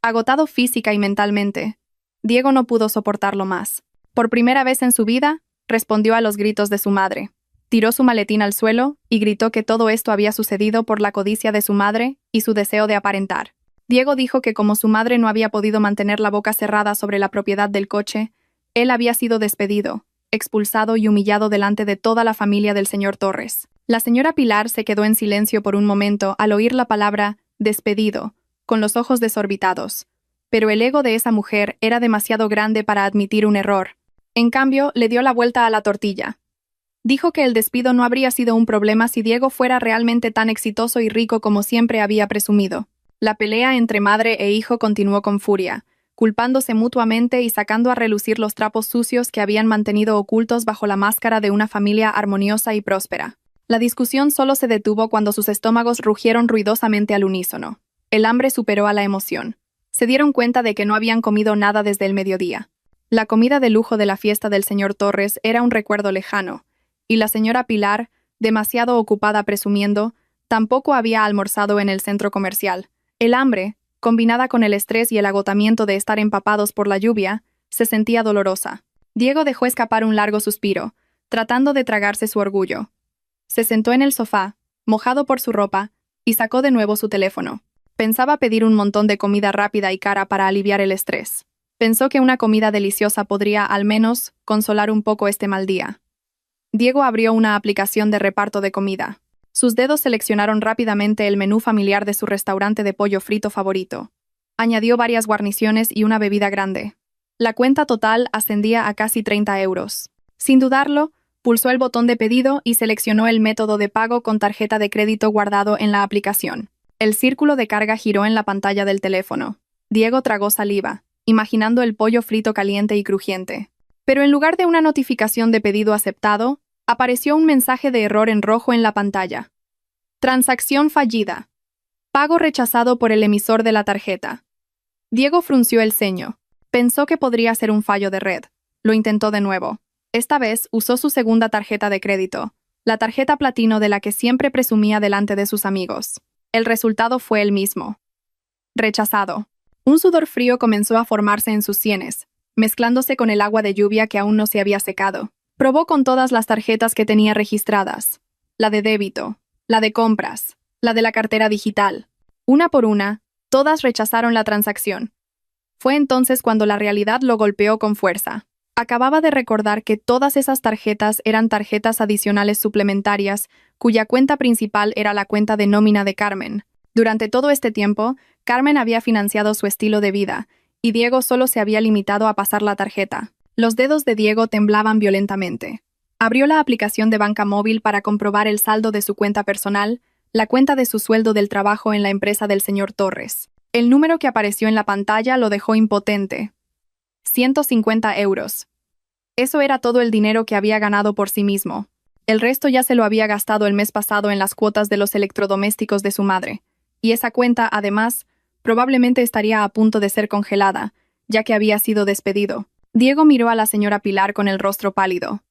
Agotado física y mentalmente, Diego no pudo soportarlo más. Por primera vez en su vida, respondió a los gritos de su madre. Tiró su maletín al suelo y gritó que todo esto había sucedido por la codicia de su madre y su deseo de aparentar. Diego dijo que como su madre no había podido mantener la boca cerrada sobre la propiedad del coche, él había sido despedido, expulsado y humillado delante de toda la familia del señor Torres. La señora Pilar se quedó en silencio por un momento al oír la palabra despedido, con los ojos desorbitados. Pero el ego de esa mujer era demasiado grande para admitir un error. En cambio, le dio la vuelta a la tortilla. Dijo que el despido no habría sido un problema si Diego fuera realmente tan exitoso y rico como siempre había presumido. La pelea entre madre e hijo continuó con furia, culpándose mutuamente y sacando a relucir los trapos sucios que habían mantenido ocultos bajo la máscara de una familia armoniosa y próspera. La discusión solo se detuvo cuando sus estómagos rugieron ruidosamente al unísono. El hambre superó a la emoción. Se dieron cuenta de que no habían comido nada desde el mediodía. La comida de lujo de la fiesta del señor Torres era un recuerdo lejano, y la señora Pilar, demasiado ocupada presumiendo, tampoco había almorzado en el centro comercial. El hambre, combinada con el estrés y el agotamiento de estar empapados por la lluvia, se sentía dolorosa. Diego dejó escapar un largo suspiro, tratando de tragarse su orgullo. Se sentó en el sofá, mojado por su ropa, y sacó de nuevo su teléfono. Pensaba pedir un montón de comida rápida y cara para aliviar el estrés. Pensó que una comida deliciosa podría, al menos, consolar un poco este mal día. Diego abrió una aplicación de reparto de comida. Sus dedos seleccionaron rápidamente el menú familiar de su restaurante de pollo frito favorito. Añadió varias guarniciones y una bebida grande. La cuenta total ascendía a casi 30 euros. Sin dudarlo, pulsó el botón de pedido y seleccionó el método de pago con tarjeta de crédito guardado en la aplicación. El círculo de carga giró en la pantalla del teléfono. Diego tragó saliva, imaginando el pollo frito caliente y crujiente. Pero en lugar de una notificación de pedido aceptado, apareció un mensaje de error en rojo en la pantalla. Transacción fallida. Pago rechazado por el emisor de la tarjeta. Diego frunció el ceño. Pensó que podría ser un fallo de red. Lo intentó de nuevo. Esta vez usó su segunda tarjeta de crédito, la tarjeta platino de la que siempre presumía delante de sus amigos. El resultado fue el mismo. Rechazado. Un sudor frío comenzó a formarse en sus sienes, mezclándose con el agua de lluvia que aún no se había secado. Probó con todas las tarjetas que tenía registradas. La de débito, la de compras, la de la cartera digital. Una por una, todas rechazaron la transacción. Fue entonces cuando la realidad lo golpeó con fuerza. Acababa de recordar que todas esas tarjetas eran tarjetas adicionales suplementarias, cuya cuenta principal era la cuenta de nómina de Carmen. Durante todo este tiempo, Carmen había financiado su estilo de vida, y Diego solo se había limitado a pasar la tarjeta. Los dedos de Diego temblaban violentamente. Abrió la aplicación de banca móvil para comprobar el saldo de su cuenta personal, la cuenta de su sueldo del trabajo en la empresa del señor Torres. El número que apareció en la pantalla lo dejó impotente. 150 euros. Eso era todo el dinero que había ganado por sí mismo. El resto ya se lo había gastado el mes pasado en las cuotas de los electrodomésticos de su madre. Y esa cuenta, además, probablemente estaría a punto de ser congelada, ya que había sido despedido. Diego miró a la señora Pilar con el rostro pálido.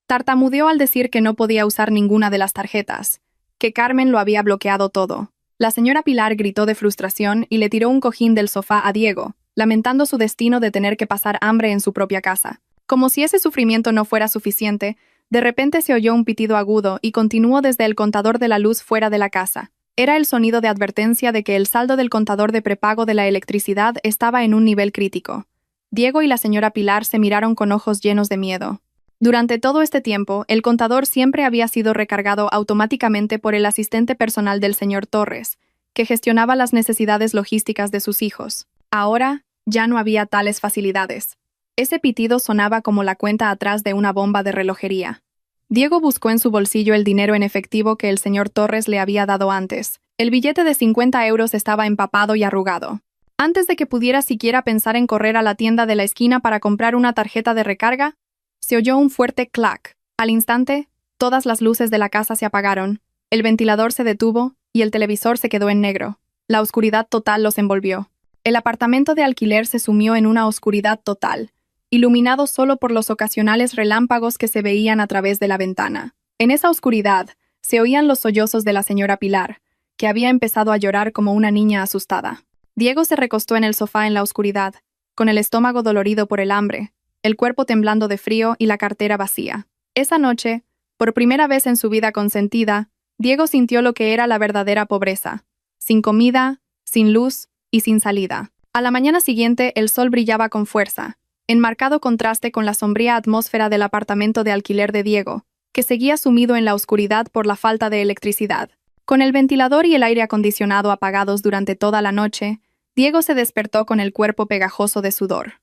Tartamudeó al decir que no podía usar ninguna de las tarjetas, que Carmen lo había bloqueado todo. La señora Pilar gritó de frustración y le tiró un cojín del sofá a Diego, lamentando su destino de tener que pasar hambre en su propia casa. Como si ese sufrimiento no fuera suficiente, de repente se oyó un pitido agudo y continuó desde el contador de la luz fuera de la casa. Era el sonido de advertencia de que el saldo del contador de prepago de la electricidad estaba en un nivel crítico. Diego y la señora Pilar se miraron con ojos llenos de miedo. Durante todo este tiempo, el contador siempre había sido recargado automáticamente por el asistente personal del señor Torres, que gestionaba las necesidades logísticas de sus hijos. Ahora, ya no había tales facilidades. Ese pitido sonaba como la cuenta atrás de una bomba de relojería. Diego buscó en su bolsillo el dinero en efectivo que el señor Torres le había dado antes. El billete de 50 euros estaba empapado y arrugado. Antes de que pudiera siquiera pensar en correr a la tienda de la esquina para comprar una tarjeta de recarga, se oyó un fuerte clac. Al instante, todas las luces de la casa se apagaron, el ventilador se detuvo y el televisor se quedó en negro. La oscuridad total los envolvió. El apartamento de alquiler se sumió en una oscuridad total, iluminado solo por los ocasionales relámpagos que se veían a través de la ventana. En esa oscuridad, se oían los sollozos de la señora Pilar, que había empezado a llorar como una niña asustada. Diego se recostó en el sofá en la oscuridad, con el estómago dolorido por el hambre, el cuerpo temblando de frío y la cartera vacía. Esa noche, por primera vez en su vida consentida, Diego sintió lo que era la verdadera pobreza. Sin comida, sin luz y sin salida. A la mañana siguiente el sol brillaba con fuerza, en marcado contraste con la sombría atmósfera del apartamento de alquiler de Diego, que seguía sumido en la oscuridad por la falta de electricidad. Con el ventilador y el aire acondicionado apagados durante toda la noche, Diego se despertó con el cuerpo pegajoso de sudor.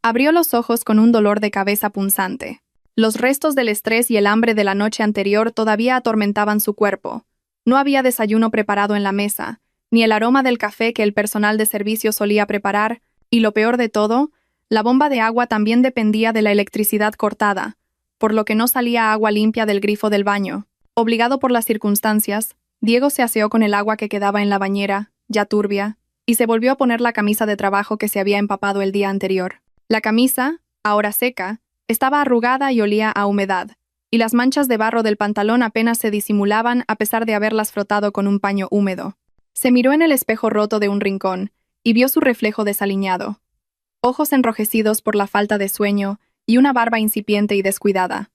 Abrió los ojos con un dolor de cabeza punzante. Los restos del estrés y el hambre de la noche anterior todavía atormentaban su cuerpo. No había desayuno preparado en la mesa, ni el aroma del café que el personal de servicio solía preparar, y lo peor de todo, la bomba de agua también dependía de la electricidad cortada, por lo que no salía agua limpia del grifo del baño. Obligado por las circunstancias, Diego se aseó con el agua que quedaba en la bañera, ya turbia, y se volvió a poner la camisa de trabajo que se había empapado el día anterior. La camisa, ahora seca, estaba arrugada y olía a humedad, y las manchas de barro del pantalón apenas se disimulaban a pesar de haberlas frotado con un paño húmedo. Se miró en el espejo roto de un rincón, y vio su reflejo desaliñado. Ojos enrojecidos por la falta de sueño y una barba incipiente y descuidada.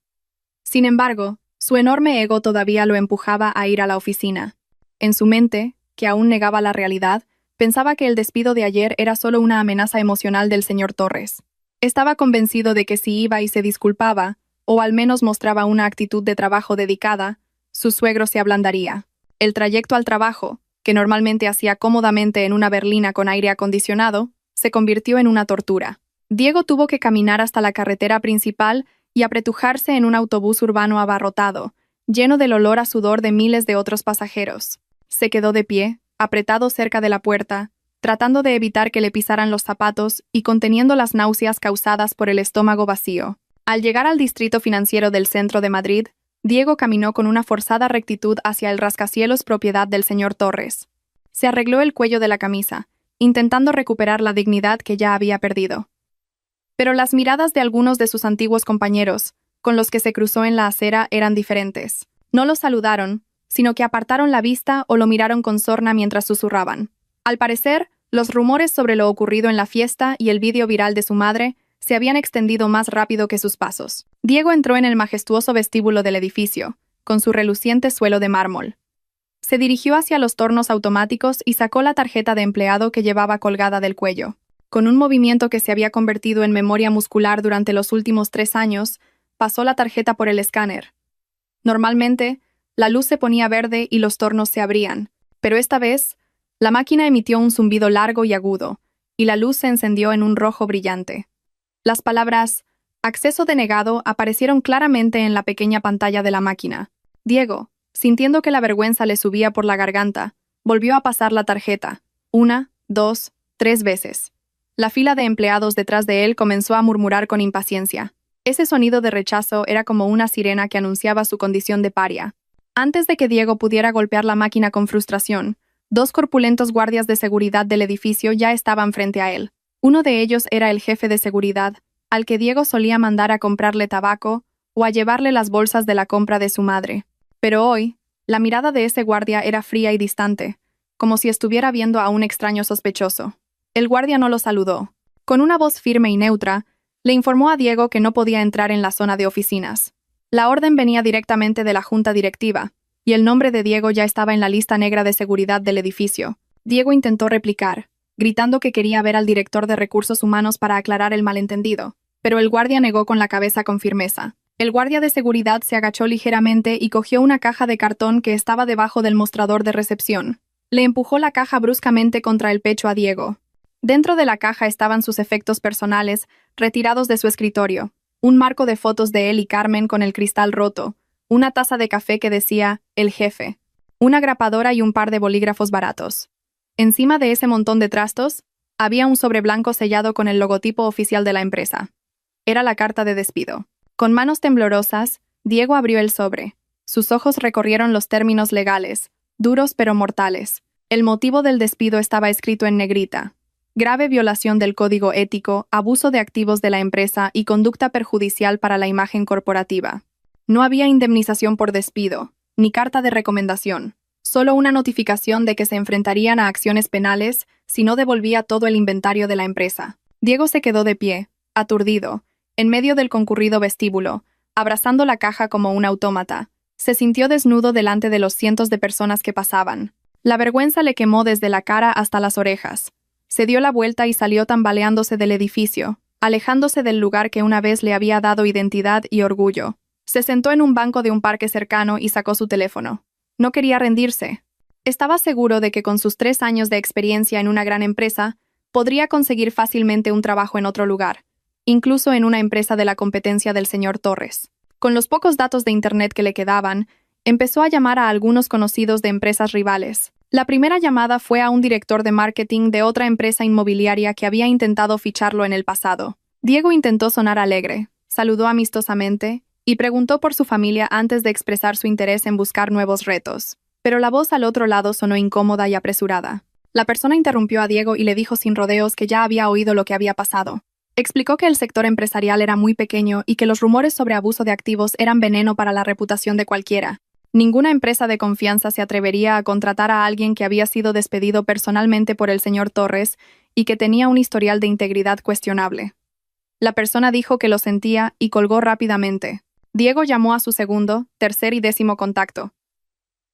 Sin embargo, su enorme ego todavía lo empujaba a ir a la oficina. En su mente, que aún negaba la realidad, Pensaba que el despido de ayer era solo una amenaza emocional del señor Torres. Estaba convencido de que si iba y se disculpaba, o al menos mostraba una actitud de trabajo dedicada, su suegro se ablandaría. El trayecto al trabajo, que normalmente hacía cómodamente en una berlina con aire acondicionado, se convirtió en una tortura. Diego tuvo que caminar hasta la carretera principal y apretujarse en un autobús urbano abarrotado, lleno del olor a sudor de miles de otros pasajeros. Se quedó de pie, apretado cerca de la puerta, tratando de evitar que le pisaran los zapatos y conteniendo las náuseas causadas por el estómago vacío. Al llegar al distrito financiero del centro de Madrid, Diego caminó con una forzada rectitud hacia el rascacielos propiedad del señor Torres. Se arregló el cuello de la camisa, intentando recuperar la dignidad que ya había perdido. Pero las miradas de algunos de sus antiguos compañeros, con los que se cruzó en la acera, eran diferentes. No lo saludaron, sino que apartaron la vista o lo miraron con sorna mientras susurraban. Al parecer, los rumores sobre lo ocurrido en la fiesta y el vídeo viral de su madre se habían extendido más rápido que sus pasos. Diego entró en el majestuoso vestíbulo del edificio, con su reluciente suelo de mármol. Se dirigió hacia los tornos automáticos y sacó la tarjeta de empleado que llevaba colgada del cuello. Con un movimiento que se había convertido en memoria muscular durante los últimos 3 años, pasó la tarjeta por el escáner. Normalmente, la luz se ponía verde y los tornos se abrían, pero esta vez, la máquina emitió un zumbido largo y agudo, y la luz se encendió en un rojo brillante. Las palabras «acceso denegado» aparecieron claramente en la pequeña pantalla de la máquina. Diego, sintiendo que la vergüenza le subía por la garganta, volvió a pasar la tarjeta, 1, 2, 3 veces. La fila de empleados detrás de él comenzó a murmurar con impaciencia. Ese sonido de rechazo era como una sirena que anunciaba su condición de paria. Antes de que Diego pudiera golpear la máquina con frustración, 2 corpulentos guardias de seguridad del edificio ya estaban frente a él. Uno de ellos era el jefe de seguridad, al que Diego solía mandar a comprarle tabaco o a llevarle las bolsas de la compra de su madre. Pero hoy, la mirada de ese guardia era fría y distante, como si estuviera viendo a un extraño sospechoso. El guardia no lo saludó. Con una voz firme y neutra, le informó a Diego que no podía entrar en la zona de oficinas. La orden venía directamente de la junta directiva, y el nombre de Diego ya estaba en la lista negra de seguridad del edificio. Diego intentó replicar, gritando que quería ver al director de recursos humanos para aclarar el malentendido, pero el guardia negó con la cabeza con firmeza. El guardia de seguridad se agachó ligeramente y cogió una caja de cartón que estaba debajo del mostrador de recepción. Le empujó la caja bruscamente contra el pecho a Diego. Dentro de la caja estaban sus efectos personales, retirados de su escritorio, un marco de fotos de él y Carmen con el cristal roto, una taza de café que decía «El jefe», una grapadora y un par de bolígrafos baratos. Encima de ese montón de trastos, había un sobre blanco sellado con el logotipo oficial de la empresa. Era la carta de despido. Con manos temblorosas, Diego abrió el sobre. Sus ojos recorrieron los términos legales, duros pero mortales. El motivo del despido estaba escrito en negrita. Grave violación del código ético, abuso de activos de la empresa y conducta perjudicial para la imagen corporativa. No había indemnización por despido, ni carta de recomendación. Solo una notificación de que se enfrentarían a acciones penales si no devolvía todo el inventario de la empresa. Diego se quedó de pie, aturdido, en medio del concurrido vestíbulo, abrazando la caja como un autómata. Se sintió desnudo delante de los cientos de personas que pasaban. La vergüenza le quemó desde la cara hasta las orejas. Se dio la vuelta y salió tambaleándose del edificio, alejándose del lugar que una vez le había dado identidad y orgullo. Se sentó en un banco de un parque cercano y sacó su teléfono. No quería rendirse. Estaba seguro de que con sus 3 años de experiencia en una gran empresa, podría conseguir fácilmente un trabajo en otro lugar, incluso en una empresa de la competencia del señor Torres. Con los pocos datos de Internet que le quedaban, empezó a llamar a algunos conocidos de empresas rivales. La primera llamada fue a un director de marketing de otra empresa inmobiliaria que había intentado ficharlo en el pasado. Diego intentó sonar alegre, saludó amistosamente y preguntó por su familia antes de expresar su interés en buscar nuevos retos. Pero la voz al otro lado sonó incómoda y apresurada. La persona interrumpió a Diego y le dijo sin rodeos que ya había oído lo que había pasado. Explicó que el sector empresarial era muy pequeño y que los rumores sobre abuso de activos eran veneno para la reputación de cualquiera. Ninguna empresa de confianza se atrevería a contratar a alguien que había sido despedido personalmente por el señor Torres y que tenía un historial de integridad cuestionable. La persona dijo que lo sentía y colgó rápidamente. Diego llamó a su segundo, tercer y 10º contacto.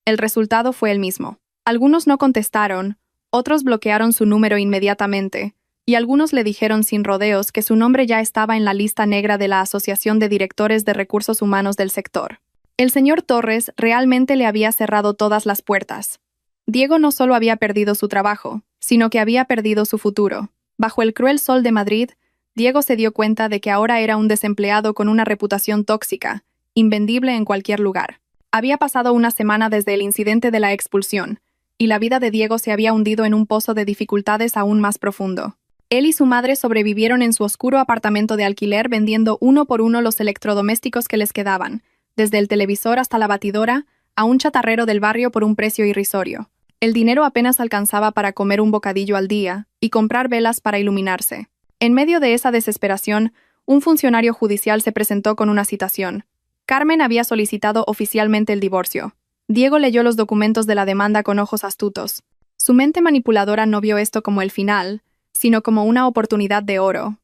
El resultado fue el mismo. Algunos no contestaron, Otros bloquearon su número inmediatamente, y algunos le dijeron sin rodeos que su nombre ya estaba en la lista negra de la Asociación de Directores de Recursos Humanos del sector. El señor Torres realmente le había cerrado todas las puertas. Diego no solo había perdido su trabajo, sino que había perdido su futuro. Bajo el cruel sol de Madrid, Diego se dio cuenta de que ahora era un desempleado con una reputación tóxica, invendible en cualquier lugar. Había pasado una semana desde el incidente de la expulsión, y la vida de Diego se había hundido en un pozo de dificultades aún más profundo. Él y su madre sobrevivieron en su oscuro apartamento de alquiler vendiendo uno por uno los electrodomésticos que les quedaban, desde el televisor hasta la batidora, a un chatarrero del barrio por un precio irrisorio. El dinero apenas alcanzaba para comer un bocadillo al día y comprar velas para iluminarse. En medio de esa desesperación, un funcionario judicial se presentó con una citación. Carmen había solicitado oficialmente el divorcio. Diego leyó los documentos de la demanda con ojos astutos. Su mente manipuladora no vio esto como el final, sino como una oportunidad de oro.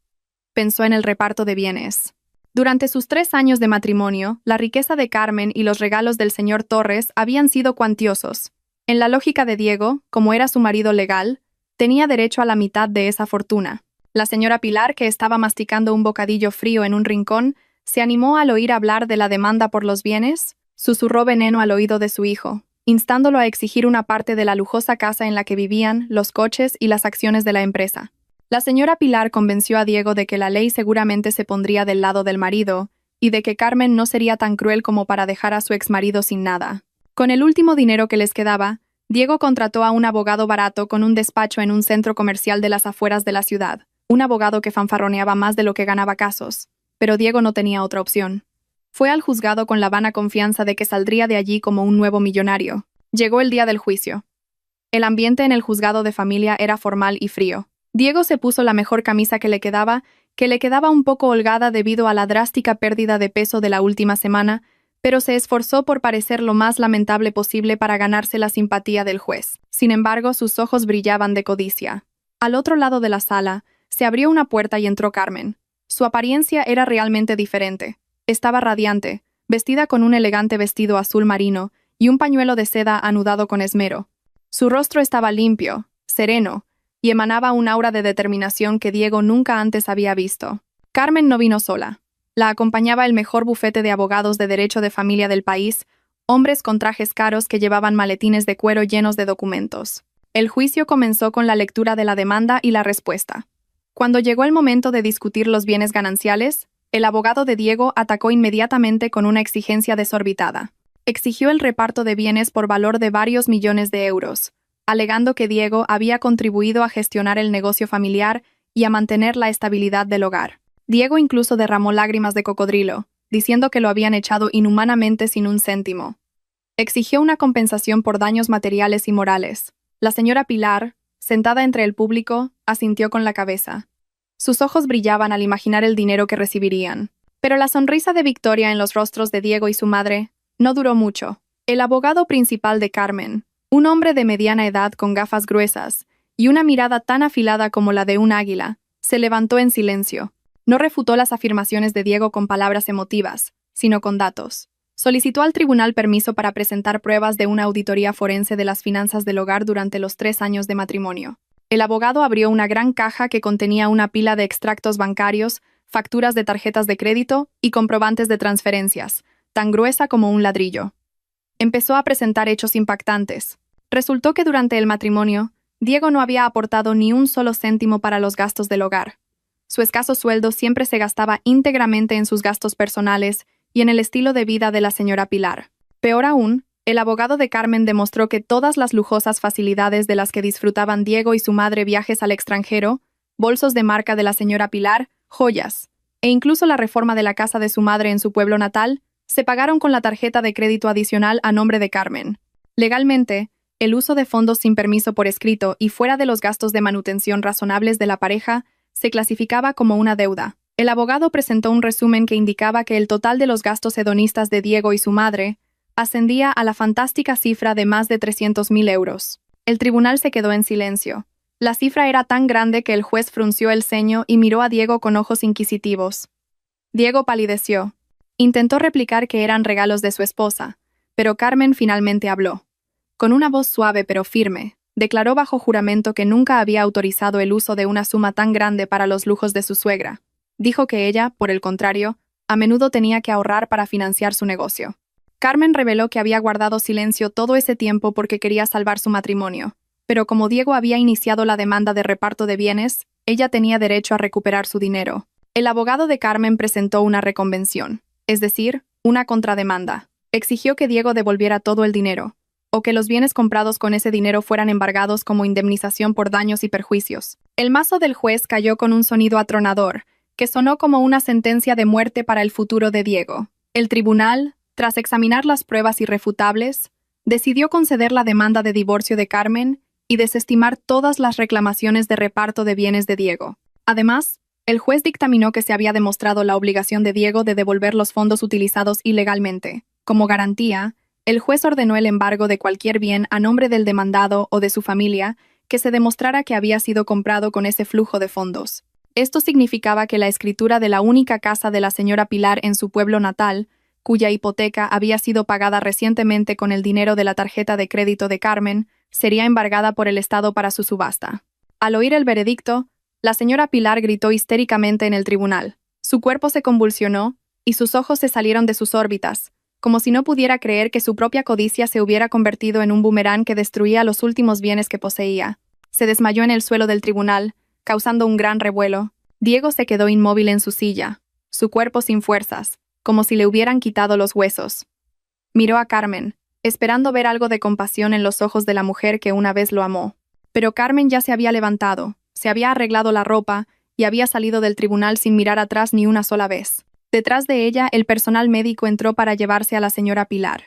Pensó en el reparto de bienes. Durante sus 3 años de matrimonio, la riqueza de Carmen y los regalos del señor Torres habían sido cuantiosos. En la lógica de Diego, como era su marido legal, tenía derecho a la mitad de esa fortuna. La señora Pilar, que estaba masticando un bocadillo frío en un rincón, se animó al oír hablar de la demanda por los bienes, susurró veneno al oído de su hijo, instándolo a exigir una parte de la lujosa casa en la que vivían, los coches y las acciones de la empresa. La señora Pilar convenció a Diego de que la ley seguramente se pondría del lado del marido, y de que Carmen no sería tan cruel como para dejar a su exmarido sin nada. Con el último dinero que les quedaba, Diego contrató a un abogado barato con un despacho en un centro comercial de las afueras de la ciudad, un abogado que fanfarroneaba más de lo que ganaba casos, pero Diego no tenía otra opción. Fue al juzgado con la vana confianza de que saldría de allí como un nuevo millonario. Llegó el día del juicio. El ambiente en el juzgado de familia era formal y frío. Diego se puso la mejor camisa que le quedaba un poco holgada debido a la drástica pérdida de peso de la última semana, pero se esforzó por parecer lo más lamentable posible para ganarse la simpatía del juez. Sin embargo, sus ojos brillaban de codicia. Al otro lado de la sala, se abrió una puerta y entró Carmen. Su apariencia era realmente diferente. Estaba radiante, vestida con un elegante vestido azul marino y un pañuelo de seda anudado con esmero. Su rostro estaba limpio, sereno, y emanaba un aura de determinación que Diego nunca antes había visto. Carmen no vino sola. La acompañaba el mejor bufete de abogados de derecho de familia del país, hombres con trajes caros que llevaban maletines de cuero llenos de documentos. El juicio comenzó con la lectura de la demanda y la respuesta. Cuando llegó el momento de discutir los bienes gananciales, el abogado de Diego atacó inmediatamente con una exigencia desorbitada. Exigió el reparto de bienes por valor de varios millones de euros, alegando que Diego había contribuido a gestionar el negocio familiar y a mantener la estabilidad del hogar. Diego incluso derramó lágrimas de cocodrilo, diciendo que lo habían echado inhumanamente sin un céntimo. Exigió una compensación por daños materiales y morales. La señora Pilar, sentada entre el público, asintió con la cabeza. Sus ojos brillaban al imaginar el dinero que recibirían. Pero la sonrisa de victoria en los rostros de Diego y su madre no duró mucho. El abogado principal de Carmen, un hombre de mediana edad con gafas gruesas y una mirada tan afilada como la de un águila, se levantó en silencio. No refutó las afirmaciones de Diego con palabras emotivas, sino con datos. Solicitó al tribunal permiso para presentar pruebas de una auditoría forense de las finanzas del hogar durante los 3 años de matrimonio. El abogado abrió una gran caja que contenía una pila de extractos bancarios, facturas de tarjetas de crédito y comprobantes de transferencias, tan gruesa como un ladrillo. Empezó a presentar hechos impactantes. Resultó que durante el matrimonio, Diego no había aportado ni un solo céntimo para los gastos del hogar. Su escaso sueldo siempre se gastaba íntegramente en sus gastos personales y en el estilo de vida de la señora Pilar. Peor aún, el abogado de Carmen demostró que todas las lujosas facilidades de las que disfrutaban Diego y su madre, viajes al extranjero, bolsos de marca de la señora Pilar, joyas, e incluso la reforma de la casa de su madre en su pueblo natal, se pagaron con la tarjeta de crédito adicional a nombre de Carmen. Legalmente, el uso de fondos sin permiso por escrito y fuera de los gastos de manutención razonables de la pareja se clasificaba como una deuda. El abogado presentó un resumen que indicaba que el total de los gastos hedonistas de Diego y su madre ascendía a la fantástica cifra de más de 300.000 euros. El tribunal se quedó en silencio. La cifra era tan grande que el juez frunció el ceño y miró a Diego con ojos inquisitivos. Diego palideció. Intentó replicar que eran regalos de su esposa, pero Carmen finalmente habló. Con una voz suave pero firme, Declaró bajo juramento que nunca había autorizado el uso de una suma tan grande para los lujos de su suegra. Dijo que ella, por el contrario, a menudo tenía que ahorrar para financiar su negocio. Carmen reveló que había guardado silencio todo ese tiempo porque quería salvar su matrimonio, pero como Diego había iniciado la demanda de reparto de bienes, ella tenía derecho a recuperar su dinero. El abogado de Carmen presentó una reconvención, es decir, una contrademanda. Exigió que Diego devolviera todo el dinero, o que los bienes comprados con ese dinero fueran embargados como indemnización por daños y perjuicios. El mazo del juez cayó con un sonido atronador, que sonó como una sentencia de muerte para el futuro de Diego. El tribunal, tras examinar las pruebas irrefutables, decidió conceder la demanda de divorcio de Carmen y desestimar todas las reclamaciones de reparto de bienes de Diego. Además, el juez dictaminó que se había demostrado la obligación de Diego de devolver los fondos utilizados ilegalmente. Como garantía, el juez ordenó el embargo de cualquier bien a nombre del demandado o de su familia que se demostrara que había sido comprado con ese flujo de fondos. Esto significaba que la escritura de la única casa de la señora Pilar en su pueblo natal, cuya hipoteca había sido pagada recientemente con el dinero de la tarjeta de crédito de Carmen, sería embargada por el Estado para su subasta. Al oír el veredicto, la señora Pilar gritó histéricamente en el tribunal. Su cuerpo se convulsionó y sus ojos se salieron de sus órbitas, como si no pudiera creer que su propia codicia se hubiera convertido en un boomerang que destruía los últimos bienes que poseía. Se desmayó en el suelo del tribunal, causando un gran revuelo. Diego se quedó inmóvil en su silla, su cuerpo sin fuerzas, como si le hubieran quitado los huesos. Miró a Carmen, esperando ver algo de compasión en los ojos de la mujer que una vez lo amó. Pero Carmen ya se había levantado, se había arreglado la ropa y había salido del tribunal sin mirar atrás ni una sola vez. Detrás de ella, el personal médico entró para llevarse a la señora Pilar.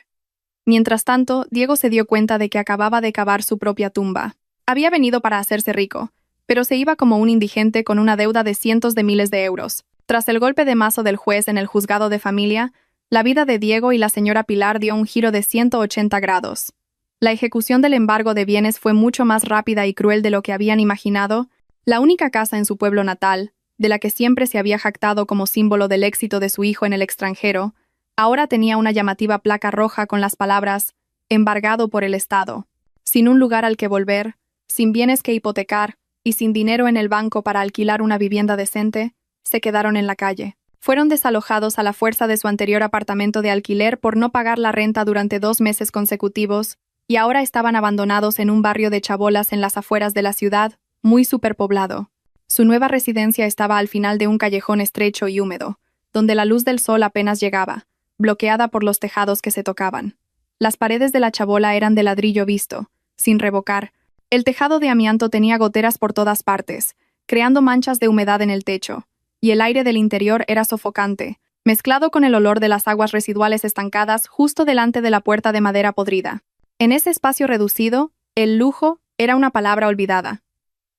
Mientras tanto, Diego se dio cuenta de que acababa de cavar su propia tumba. Había venido para hacerse rico, pero se iba como un indigente con una deuda de cientos de miles de euros. Tras el golpe de mazo del juez en el juzgado de familia, la vida de Diego y la señora Pilar dio un giro de 180 grados. La ejecución del embargo de bienes fue mucho más rápida y cruel de lo que habían imaginado. La única casa en su pueblo natal, de la que siempre se había jactado como símbolo del éxito de su hijo en el extranjero, ahora tenía una llamativa placa roja con las palabras «embargado por el Estado». Sin un lugar al que volver, sin bienes que hipotecar y sin dinero en el banco para alquilar una vivienda decente, se quedaron en la calle. Fueron desalojados a la fuerza de su anterior apartamento de alquiler por no pagar la renta durante 2 meses consecutivos y ahora estaban abandonados en un barrio de chabolas en las afueras de la ciudad, muy superpoblado. Su nueva residencia estaba al final de un callejón estrecho y húmedo, donde la luz del sol apenas llegaba, bloqueada por los tejados que se tocaban. Las paredes de la chabola eran de ladrillo visto, sin revocar. El tejado de amianto tenía goteras por todas partes, creando manchas de humedad en el techo, y el aire del interior era sofocante, mezclado con el olor de las aguas residuales estancadas justo delante de la puerta de madera podrida. En ese espacio reducido, el lujo era una palabra olvidada.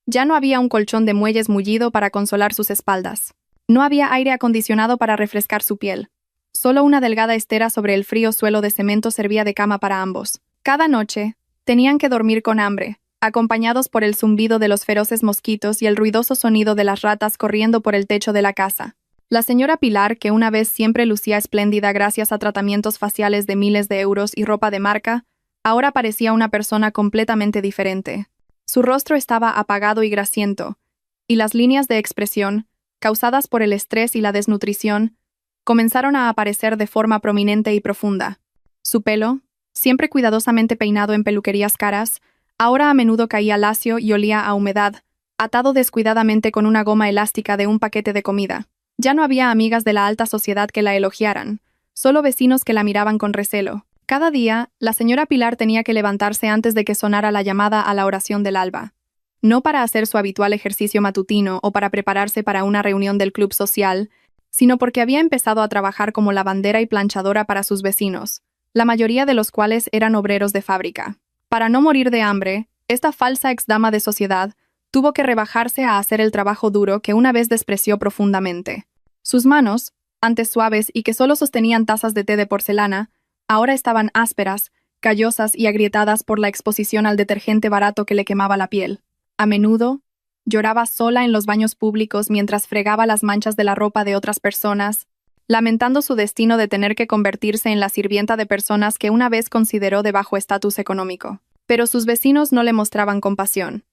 Ya no había un colchón de muelles mullido para consolar sus espaldas. No había aire acondicionado para refrescar su piel. Solo una delgada estera sobre el frío suelo de cemento servía de cama para ambos. Cada noche, tenían que dormir con hambre, acompañados por el zumbido de los feroces mosquitos y el ruidoso sonido de las ratas corriendo por el techo de la casa. La señora Pilar, que una vez siempre lucía espléndida gracias a tratamientos faciales de miles de euros y ropa de marca, ahora parecía una persona completamente diferente. Su rostro estaba apagado y grasiento, y las líneas de expresión, causadas por el estrés y la desnutrición, comenzaron a aparecer de forma prominente y profunda. Su pelo, siempre cuidadosamente peinado en peluquerías caras, ahora a menudo caía lacio y olía a humedad, atado descuidadamente con una goma elástica de un paquete de comida. Ya no había amigas de la alta sociedad que la elogiaran, solo vecinos que la miraban con recelo. Cada día, la señora Pilar tenía que levantarse antes de que sonara la llamada a la oración del alba. No para hacer su habitual ejercicio matutino o para prepararse para una reunión del club social, sino porque había empezado a trabajar como lavandera y planchadora para sus vecinos, la mayoría de los cuales eran obreros de fábrica. Para no morir de hambre, esta falsa exdama de sociedad tuvo que rebajarse a hacer el trabajo duro que una vez despreció profundamente. Sus manos, antes suaves y que solo sostenían tazas de té de porcelana, ahora estaban ásperas, callosas y agrietadas por la exposición al detergente barato que le quemaba la piel. A menudo, lloraba sola en los baños públicos mientras fregaba las manchas de la ropa de otras personas, lamentando su destino de tener que convertirse en la sirvienta de personas que una vez consideró de bajo estatus económico. Pero sus vecinos no le mostraban compasión.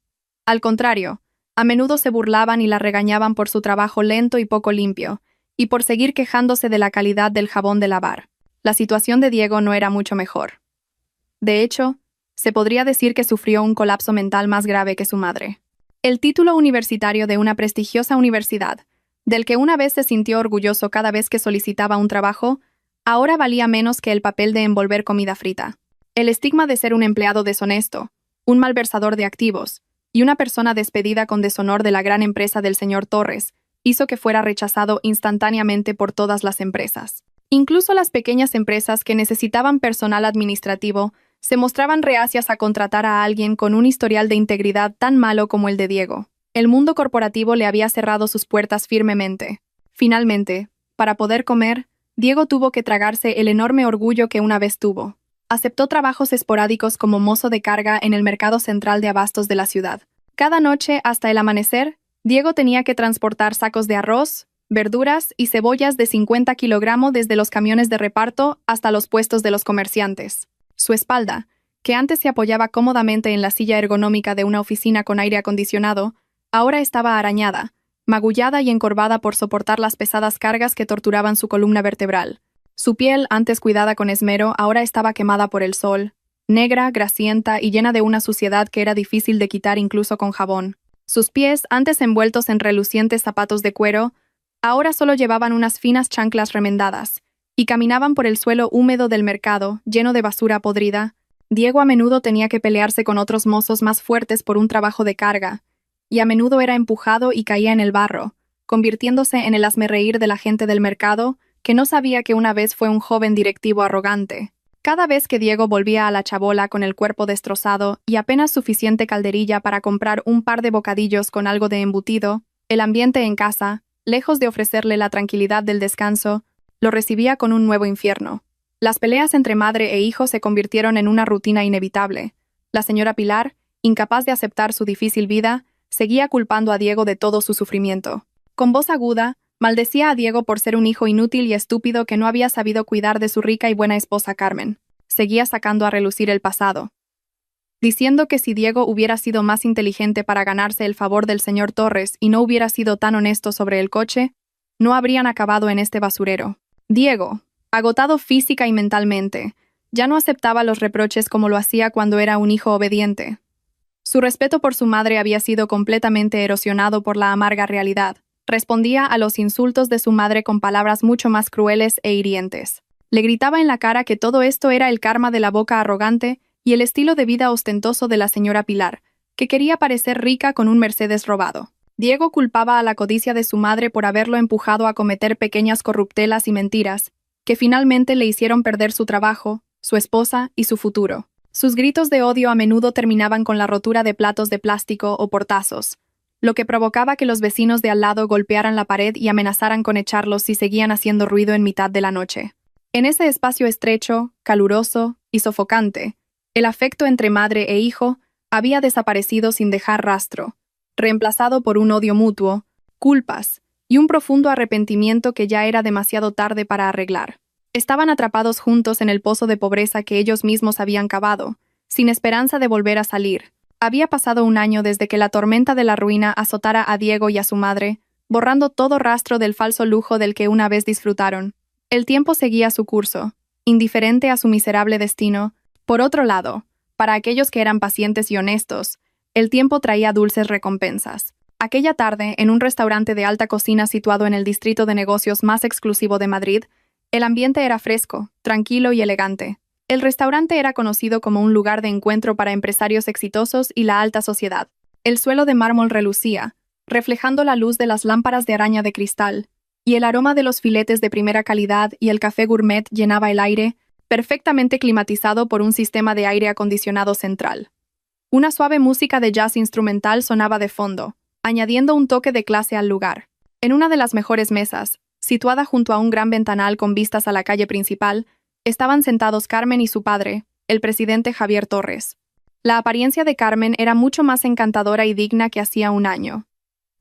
Al contrario, a menudo se burlaban y la regañaban por su trabajo lento y poco limpio, y por seguir quejándose de la calidad del jabón de lavar. La situación de Diego no era mucho mejor. De hecho, se podría decir que sufrió un colapso mental más grave que su madre. El título universitario de una prestigiosa universidad, del que una vez se sintió orgulloso cada vez que solicitaba un trabajo, ahora valía menos que el papel de envolver comida frita. El estigma de ser un empleado deshonesto, un malversador de activos y una persona despedida con deshonor de la gran empresa del señor Torres hizo que fuera rechazado instantáneamente por todas las empresas. Incluso las pequeñas empresas que necesitaban personal administrativo se mostraban reacias a contratar a alguien con un historial de integridad tan malo como el de Diego. El mundo corporativo le había cerrado sus puertas firmemente. Finalmente, para poder comer, Diego tuvo que tragarse el enorme orgullo que una vez tuvo. Aceptó trabajos esporádicos como mozo de carga en el mercado central de abastos de la ciudad. Cada noche, hasta el amanecer, Diego tenía que transportar sacos de arroz, verduras y cebollas de 50 kilogramos desde los camiones de reparto hasta los puestos de los comerciantes. Su espalda, que antes se apoyaba cómodamente en la silla ergonómica de una oficina con aire acondicionado, ahora estaba arañada, magullada y encorvada por soportar las pesadas cargas que torturaban su columna vertebral. Su piel, antes cuidada con esmero, ahora estaba quemada por el sol, negra, grasienta y llena de una suciedad que era difícil de quitar incluso con jabón. Sus pies, antes envueltos en relucientes zapatos de cuero, ahora solo llevaban unas finas chanclas remendadas, y caminaban por el suelo húmedo del mercado, lleno de basura podrida. Diego a menudo tenía que pelearse con otros mozos más fuertes por un trabajo de carga, y a menudo era empujado y caía en el barro, convirtiéndose en el hazmerreír de la gente del mercado, que no sabía que una vez fue un joven directivo arrogante. Cada vez que Diego volvía a la chabola con el cuerpo destrozado y apenas suficiente calderilla para comprar un par de bocadillos con algo de embutido, el ambiente en casa, lejos de ofrecerle la tranquilidad del descanso, lo recibía con un nuevo infierno. Las peleas entre madre e hijo se convirtieron en una rutina inevitable. La señora Pilar, incapaz de aceptar su difícil vida, seguía culpando a Diego de todo su sufrimiento. Con voz aguda, maldecía a Diego por ser un hijo inútil y estúpido que no había sabido cuidar de su rica y buena esposa Carmen. Seguía sacando a relucir el pasado, diciendo que si Diego hubiera sido más inteligente para ganarse el favor del señor Torres y no hubiera sido tan honesto sobre el coche, no habrían acabado en este basurero. Diego, agotado física y mentalmente, ya no aceptaba los reproches como lo hacía cuando era un hijo obediente. Su respeto por su madre había sido completamente erosionado por la amarga realidad. Respondía a los insultos de su madre con palabras mucho más crueles e hirientes. Le gritaba en la cara que todo esto era el karma de la boca arrogante y el estilo de vida ostentoso de la señora Pilar, que quería parecer rica con un Mercedes robado. Diego culpaba a la codicia de su madre por haberlo empujado a cometer pequeñas corruptelas y mentiras, que finalmente le hicieron perder su trabajo, su esposa y su futuro. Sus gritos de odio a menudo terminaban con la rotura de platos de plástico o portazos, lo que provocaba que los vecinos de al lado golpearan la pared y amenazaran con echarlos si seguían haciendo ruido en mitad de la noche. En ese espacio estrecho, caluroso y sofocante, el afecto entre madre e hijo había desaparecido sin dejar rastro, reemplazado por un odio mutuo, culpas y un profundo arrepentimiento que ya era demasiado tarde para arreglar. Estaban atrapados juntos en el pozo de pobreza que ellos mismos habían cavado, sin esperanza de volver a salir. Había pasado un año desde que la tormenta de la ruina azotara a Diego y a su madre, borrando todo rastro del falso lujo del que una vez disfrutaron. El tiempo seguía su curso, indiferente a su miserable destino. Por otro lado, para aquellos que eran pacientes y honestos, el tiempo traía dulces recompensas. Aquella tarde, en un restaurante de alta cocina situado en el distrito de negocios más exclusivo de Madrid, el ambiente era fresco, tranquilo y elegante. El restaurante era conocido como un lugar de encuentro para empresarios exitosos y la alta sociedad. El suelo de mármol relucía, reflejando la luz de las lámparas de araña de cristal, y el aroma de los filetes de primera calidad y el café gourmet llenaba el aire, perfectamente climatizado por un sistema de aire acondicionado central. Una suave música de jazz instrumental sonaba de fondo, añadiendo un toque de clase al lugar. En una de las mejores mesas, situada junto a un gran ventanal con vistas a la calle principal, estaban sentados Carmen y su padre, el presidente Javier Torres. La apariencia de Carmen era mucho más encantadora y digna que hacía un año.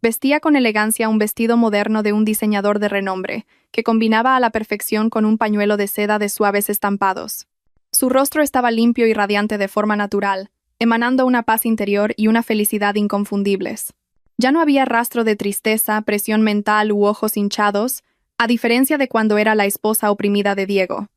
Vestía con elegancia un vestido moderno de un diseñador de renombre, que combinaba a la perfección con un pañuelo de seda de suaves estampados. Su rostro estaba limpio y radiante de forma natural, emanando una paz interior y una felicidad inconfundibles. Ya no había rastro de tristeza, presión mental u ojos hinchados, a diferencia de cuando era la esposa oprimida de Diego.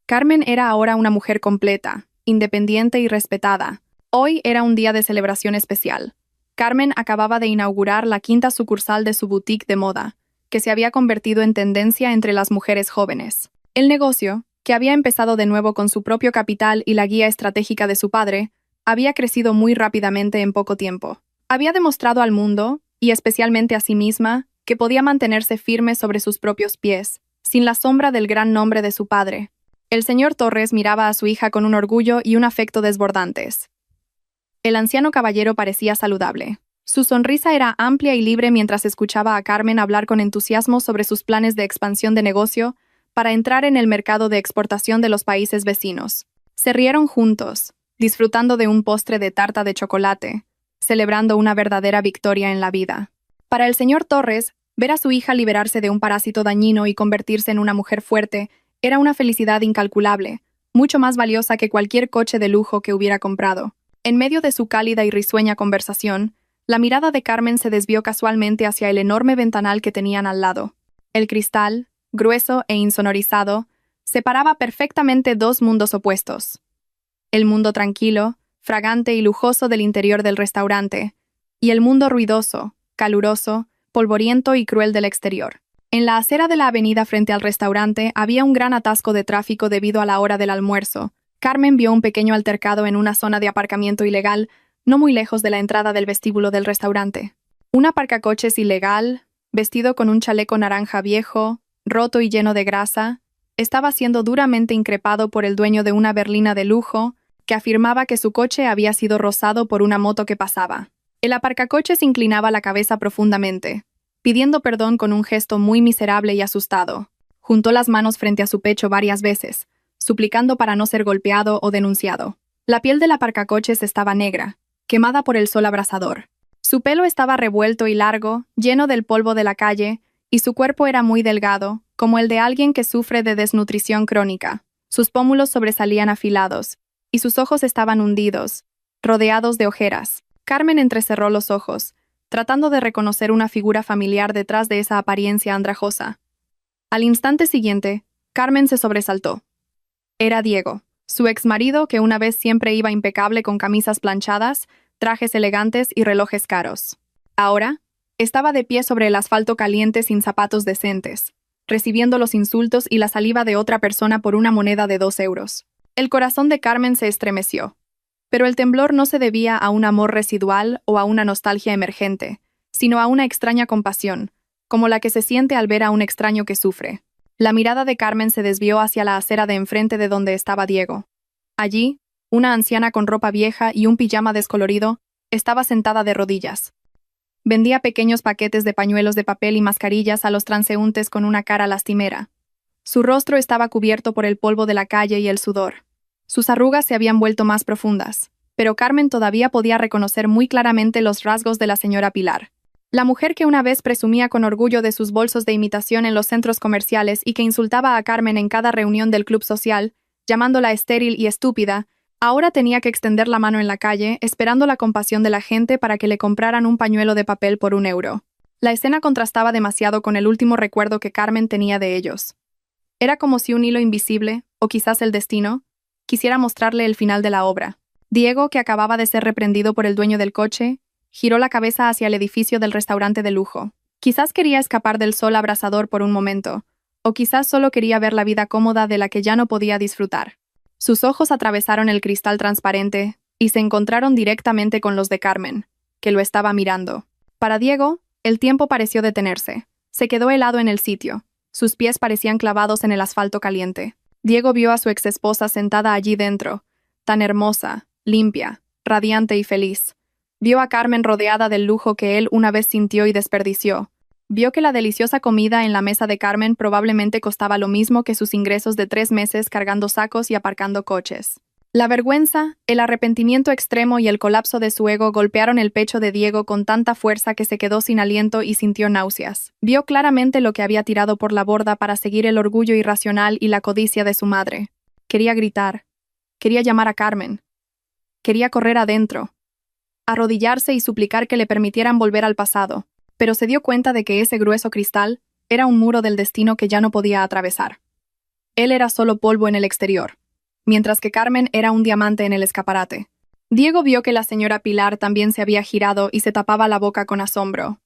Carmen era ahora una mujer completa, independiente y respetada. Hoy era un día de celebración especial. Carmen acababa de inaugurar la 5ª sucursal de su boutique de moda, que se había convertido en tendencia entre las mujeres jóvenes. El negocio, que había empezado de nuevo con su propio capital y la guía estratégica de su padre, había crecido muy rápidamente en poco tiempo. Había demostrado al mundo, y especialmente a sí misma, que podía mantenerse firme sobre sus propios pies, sin la sombra del gran nombre de su padre. El señor Torres miraba a su hija con un orgullo y un afecto desbordantes. El anciano caballero parecía saludable. Su sonrisa era amplia y libre mientras escuchaba a Carmen hablar con entusiasmo sobre sus planes de expansión de negocio para entrar en el mercado de exportación de los países vecinos. Se rieron juntos, disfrutando de un postre de tarta de chocolate, celebrando una verdadera victoria en la vida. Para el señor Torres, ver a su hija liberarse de un parásito dañino y convertirse en una mujer fuerte era una felicidad incalculable, mucho más valiosa que cualquier coche de lujo que hubiera comprado. En medio de su cálida y risueña conversación, la mirada de Carmen se desvió casualmente hacia el enorme ventanal que tenían al lado. El cristal, grueso e insonorizado, separaba perfectamente dos mundos opuestos. El mundo tranquilo, fragante y lujoso del interior del restaurante, y el mundo ruidoso, caluroso, polvoriento y cruel del exterior. En la acera de la avenida frente al restaurante había un gran atasco de tráfico debido a la hora del almuerzo. Carmen vio un pequeño altercado en una zona de aparcamiento ilegal, no muy lejos de la entrada del vestíbulo del restaurante. Un aparcacoches ilegal, vestido con un chaleco naranja viejo, roto y lleno de grasa, estaba siendo duramente increpado por el dueño de una berlina de lujo, que afirmaba que su coche había sido rozado por una moto que pasaba. El aparcacoches inclinaba la cabeza profundamente, pidiendo perdón con un gesto muy miserable y asustado. Juntó las manos frente a su pecho varias veces, suplicando para no ser golpeado o denunciado. La piel del aparcacoches estaba negra, quemada por el sol abrasador. Su pelo estaba revuelto y largo, lleno del polvo de la calle, y su cuerpo era muy delgado, como el de alguien que sufre de desnutrición crónica. Sus pómulos sobresalían afilados, y sus ojos estaban hundidos, rodeados de ojeras. Carmen entrecerró los ojos, tratando de reconocer una figura familiar detrás de esa apariencia andrajosa. Al instante siguiente, Carmen se sobresaltó. Era Diego, su exmarido que una vez siempre iba impecable con camisas planchadas, trajes elegantes y relojes caros. Ahora, estaba de pie sobre el asfalto caliente sin zapatos decentes, recibiendo los insultos y la saliva de otra persona por una moneda de 2 euros. El corazón de Carmen se estremeció. Pero el temblor no se debía a un amor residual o a una nostalgia emergente, sino a una extraña compasión, como la que se siente al ver a un extraño que sufre. La mirada de Carmen se desvió hacia la acera de enfrente de donde estaba Diego. Allí, una anciana con ropa vieja y un pijama descolorido estaba sentada de rodillas. Vendía pequeños paquetes de pañuelos de papel y mascarillas a los transeúntes con una cara lastimera. Su rostro estaba cubierto por el polvo de la calle y el sudor. Sus arrugas se habían vuelto más profundas, pero Carmen todavía podía reconocer muy claramente los rasgos de la señora Pilar. La mujer que una vez presumía con orgullo de sus bolsos de imitación en los centros comerciales y que insultaba a Carmen en cada reunión del club social, llamándola estéril y estúpida, ahora tenía que extender la mano en la calle, esperando la compasión de la gente para que le compraran un pañuelo de papel por 1 euro. La escena contrastaba demasiado con el último recuerdo que Carmen tenía de ellos. Era como si un hilo invisible, o quizás el destino, quisiera mostrarle el final de la obra. Diego, que acababa de ser reprendido por el dueño del coche, giró la cabeza hacia el edificio del restaurante de lujo. Quizás quería escapar del sol abrasador por un momento, o quizás solo quería ver la vida cómoda de la que ya no podía disfrutar. Sus ojos atravesaron el cristal transparente y se encontraron directamente con los de Carmen, que lo estaba mirando. Para Diego, el tiempo pareció detenerse. Se quedó helado en el sitio. Sus pies parecían clavados en el asfalto caliente. Diego vio a su exesposa sentada allí dentro, tan hermosa, limpia, radiante y feliz. Vio a Carmen rodeada del lujo que él una vez sintió y desperdició. Vio que la deliciosa comida en la mesa de Carmen probablemente costaba lo mismo que sus ingresos de 3 meses cargando sacos y aparcando coches. La vergüenza, el arrepentimiento extremo y el colapso de su ego golpearon el pecho de Diego con tanta fuerza que se quedó sin aliento y sintió náuseas. Vio claramente lo que había tirado por la borda para seguir el orgullo irracional y la codicia de su madre. Quería gritar. Quería llamar a Carmen. Quería correr adentro, arrodillarse y suplicar que le permitieran volver al pasado, pero se dio cuenta de que ese grueso cristal era un muro del destino que ya no podía atravesar. Él era solo polvo en el exterior, mientras que Carmen era un diamante en el escaparate. Diego vio que la señora Pilar también se había girado y se tapaba la boca con asombro.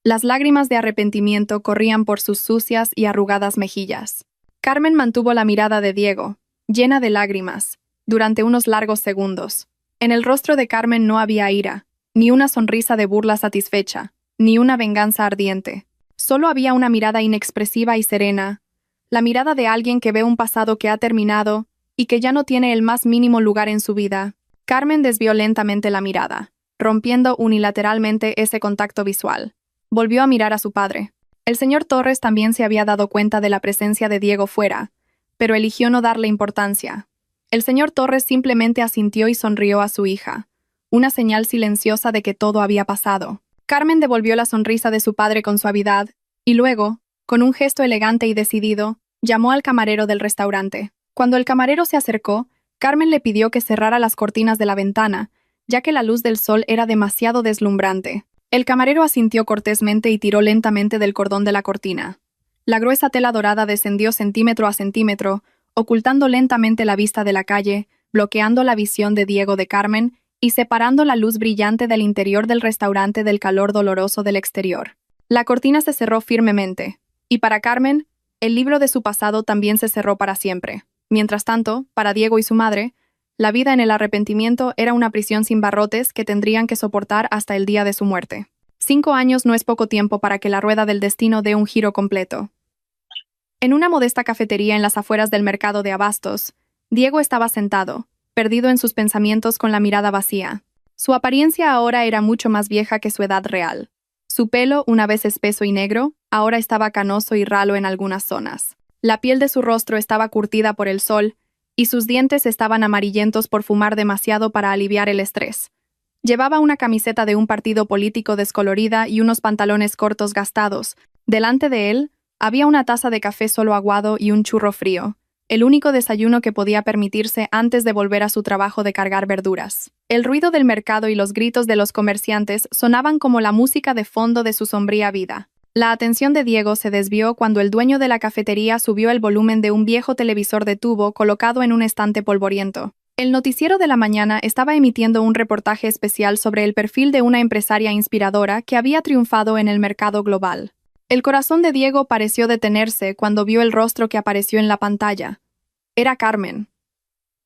Las lágrimas de arrepentimiento corrían por sus sucias y arrugadas mejillas. Carmen mantuvo la mirada de Diego, llena de lágrimas, durante unos largos segundos. En el rostro de Carmen no había ira, ni una sonrisa de burla satisfecha, ni una venganza ardiente. Solo había una mirada inexpresiva y serena, la mirada de alguien que ve un pasado que ha terminado y que ya no tiene el más mínimo lugar en su vida. Carmen desvió lentamente la mirada, rompiendo unilateralmente ese contacto visual. Volvió a mirar a su padre. El señor Torres también se había dado cuenta de la presencia de Diego fuera, pero eligió no darle importancia. El señor Torres simplemente asintió y sonrió a su hija, una señal silenciosa de que todo había pasado. Carmen devolvió la sonrisa de su padre con suavidad, y luego, con un gesto elegante y decidido, llamó al camarero del restaurante. Cuando el camarero se acercó, Carmen le pidió que cerrara las cortinas de la ventana, ya que la luz del sol era demasiado deslumbrante. El camarero asintió cortésmente y tiró lentamente del cordón de la cortina. La gruesa tela dorada descendió centímetro a centímetro, ocultando lentamente la vista de la calle, bloqueando la visión de Diego de Carmen y separando la luz brillante del interior del restaurante del calor doloroso del exterior. La cortina se cerró firmemente, y para Carmen, el libro de su pasado también se cerró para siempre. Mientras tanto, para Diego y su madre, la vida en el arrepentimiento era una prisión sin barrotes que tendrían que soportar hasta el día de su muerte. 5 años no es poco tiempo para que la rueda del destino dé un giro completo. En una modesta cafetería en las afueras del mercado de abastos, Diego estaba sentado, perdido en sus pensamientos con la mirada vacía. Su apariencia ahora era mucho más vieja que su edad real. Su pelo, una vez espeso y negro, ahora estaba canoso y ralo en algunas zonas. La piel de su rostro estaba curtida por el sol, y sus dientes estaban amarillentos por fumar demasiado para aliviar el estrés. Llevaba una camiseta de un partido político descolorida y unos pantalones cortos gastados. Delante de él, había una taza de café solo aguado y un churro frío, el único desayuno que podía permitirse antes de volver a su trabajo de cargar verduras. El ruido del mercado y los gritos de los comerciantes sonaban como la música de fondo de su sombría vida. La atención de Diego se desvió cuando el dueño de la cafetería subió el volumen de un viejo televisor de tubo colocado en un estante polvoriento. El noticiero de la mañana estaba emitiendo un reportaje especial sobre el perfil de una empresaria inspiradora que había triunfado en el mercado global. El corazón de Diego pareció detenerse cuando vio el rostro que apareció en la pantalla. Era Carmen.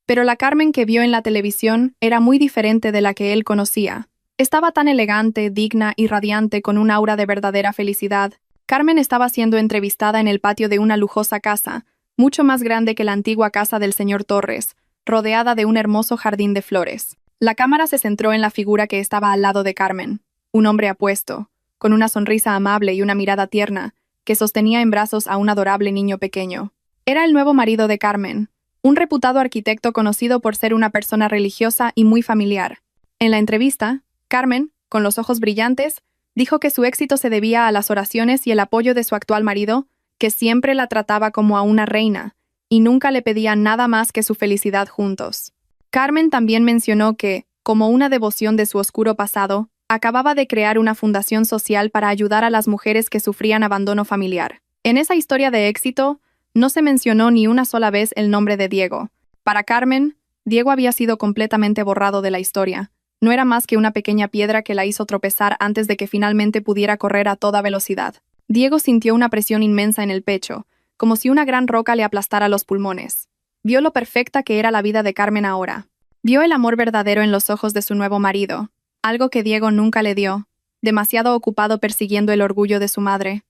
Pero la Carmen que vio en la televisión era muy diferente de la que él conocía. Estaba tan elegante, digna y radiante con un aura de verdadera felicidad. Carmen estaba siendo entrevistada en el patio de una lujosa casa, mucho más grande que la antigua casa del señor Torres, rodeada de un hermoso jardín de flores. La cámara se centró en la figura que estaba al lado de Carmen, un hombre apuesto, con una sonrisa amable y una mirada tierna, que sostenía en brazos a un adorable niño pequeño. Era el nuevo marido de Carmen, un reputado arquitecto conocido por ser una persona religiosa y muy familiar. En la entrevista, Carmen, con los ojos brillantes, dijo que su éxito se debía a las oraciones y el apoyo de su actual marido, que siempre la trataba como a una reina, y nunca le pedía nada más que su felicidad juntos. Carmen también mencionó que, como una devoción de su oscuro pasado, acababa de crear una fundación social para ayudar a las mujeres que sufrían abandono familiar. En esa historia de éxito, no se mencionó ni una sola vez el nombre de Diego. Para Carmen, Diego había sido completamente borrado de la historia. No era más que una pequeña piedra que la hizo tropezar antes de que finalmente pudiera correr a toda velocidad. Diego sintió una presión inmensa en el pecho, como si una gran roca le aplastara los pulmones. Vio lo perfecta que era la vida de Carmen ahora. Vio el amor verdadero en los ojos de su nuevo marido, algo que Diego nunca le dio, demasiado ocupado persiguiendo el orgullo de su madre.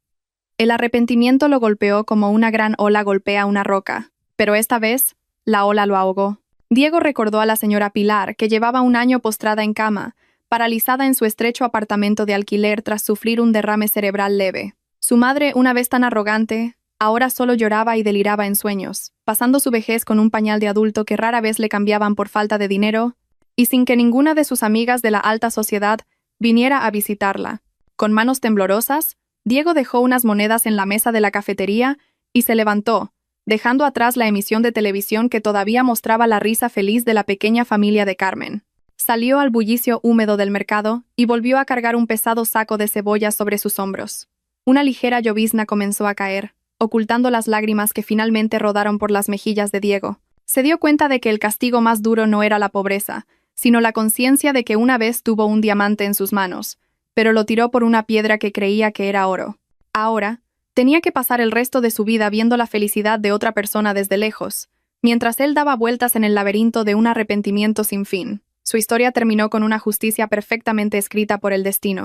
El arrepentimiento lo golpeó como una gran ola golpea una roca, pero esta vez, la ola lo ahogó. Diego recordó a la señora Pilar, que llevaba un año postrada en cama, paralizada en su estrecho apartamento de alquiler tras sufrir un derrame cerebral leve. Su madre, una vez tan arrogante, ahora solo lloraba y deliraba en sueños, pasando su vejez con un pañal de adulto que rara vez le cambiaban por falta de dinero, y sin que ninguna de sus amigas de la alta sociedad viniera a visitarla. Con manos temblorosas, Diego dejó unas monedas en la mesa de la cafetería y se levantó, dejando atrás la emisión de televisión que todavía mostraba la risa feliz de la pequeña familia de Carmen. Salió al bullicio húmedo del mercado y volvió a cargar un pesado saco de cebollas sobre sus hombros. Una ligera llovizna comenzó a caer, ocultando las lágrimas que finalmente rodaron por las mejillas de Diego. Se dio cuenta de que el castigo más duro no era la pobreza, sino la conciencia de que una vez tuvo un diamante en sus manos, pero lo tiró por una piedra que creía que era oro. Ahora, tenía que pasar el resto de su vida viendo la felicidad de otra persona desde lejos, mientras él daba vueltas en el laberinto de un arrepentimiento sin fin. Su historia terminó con una justicia perfectamente escrita por el destino.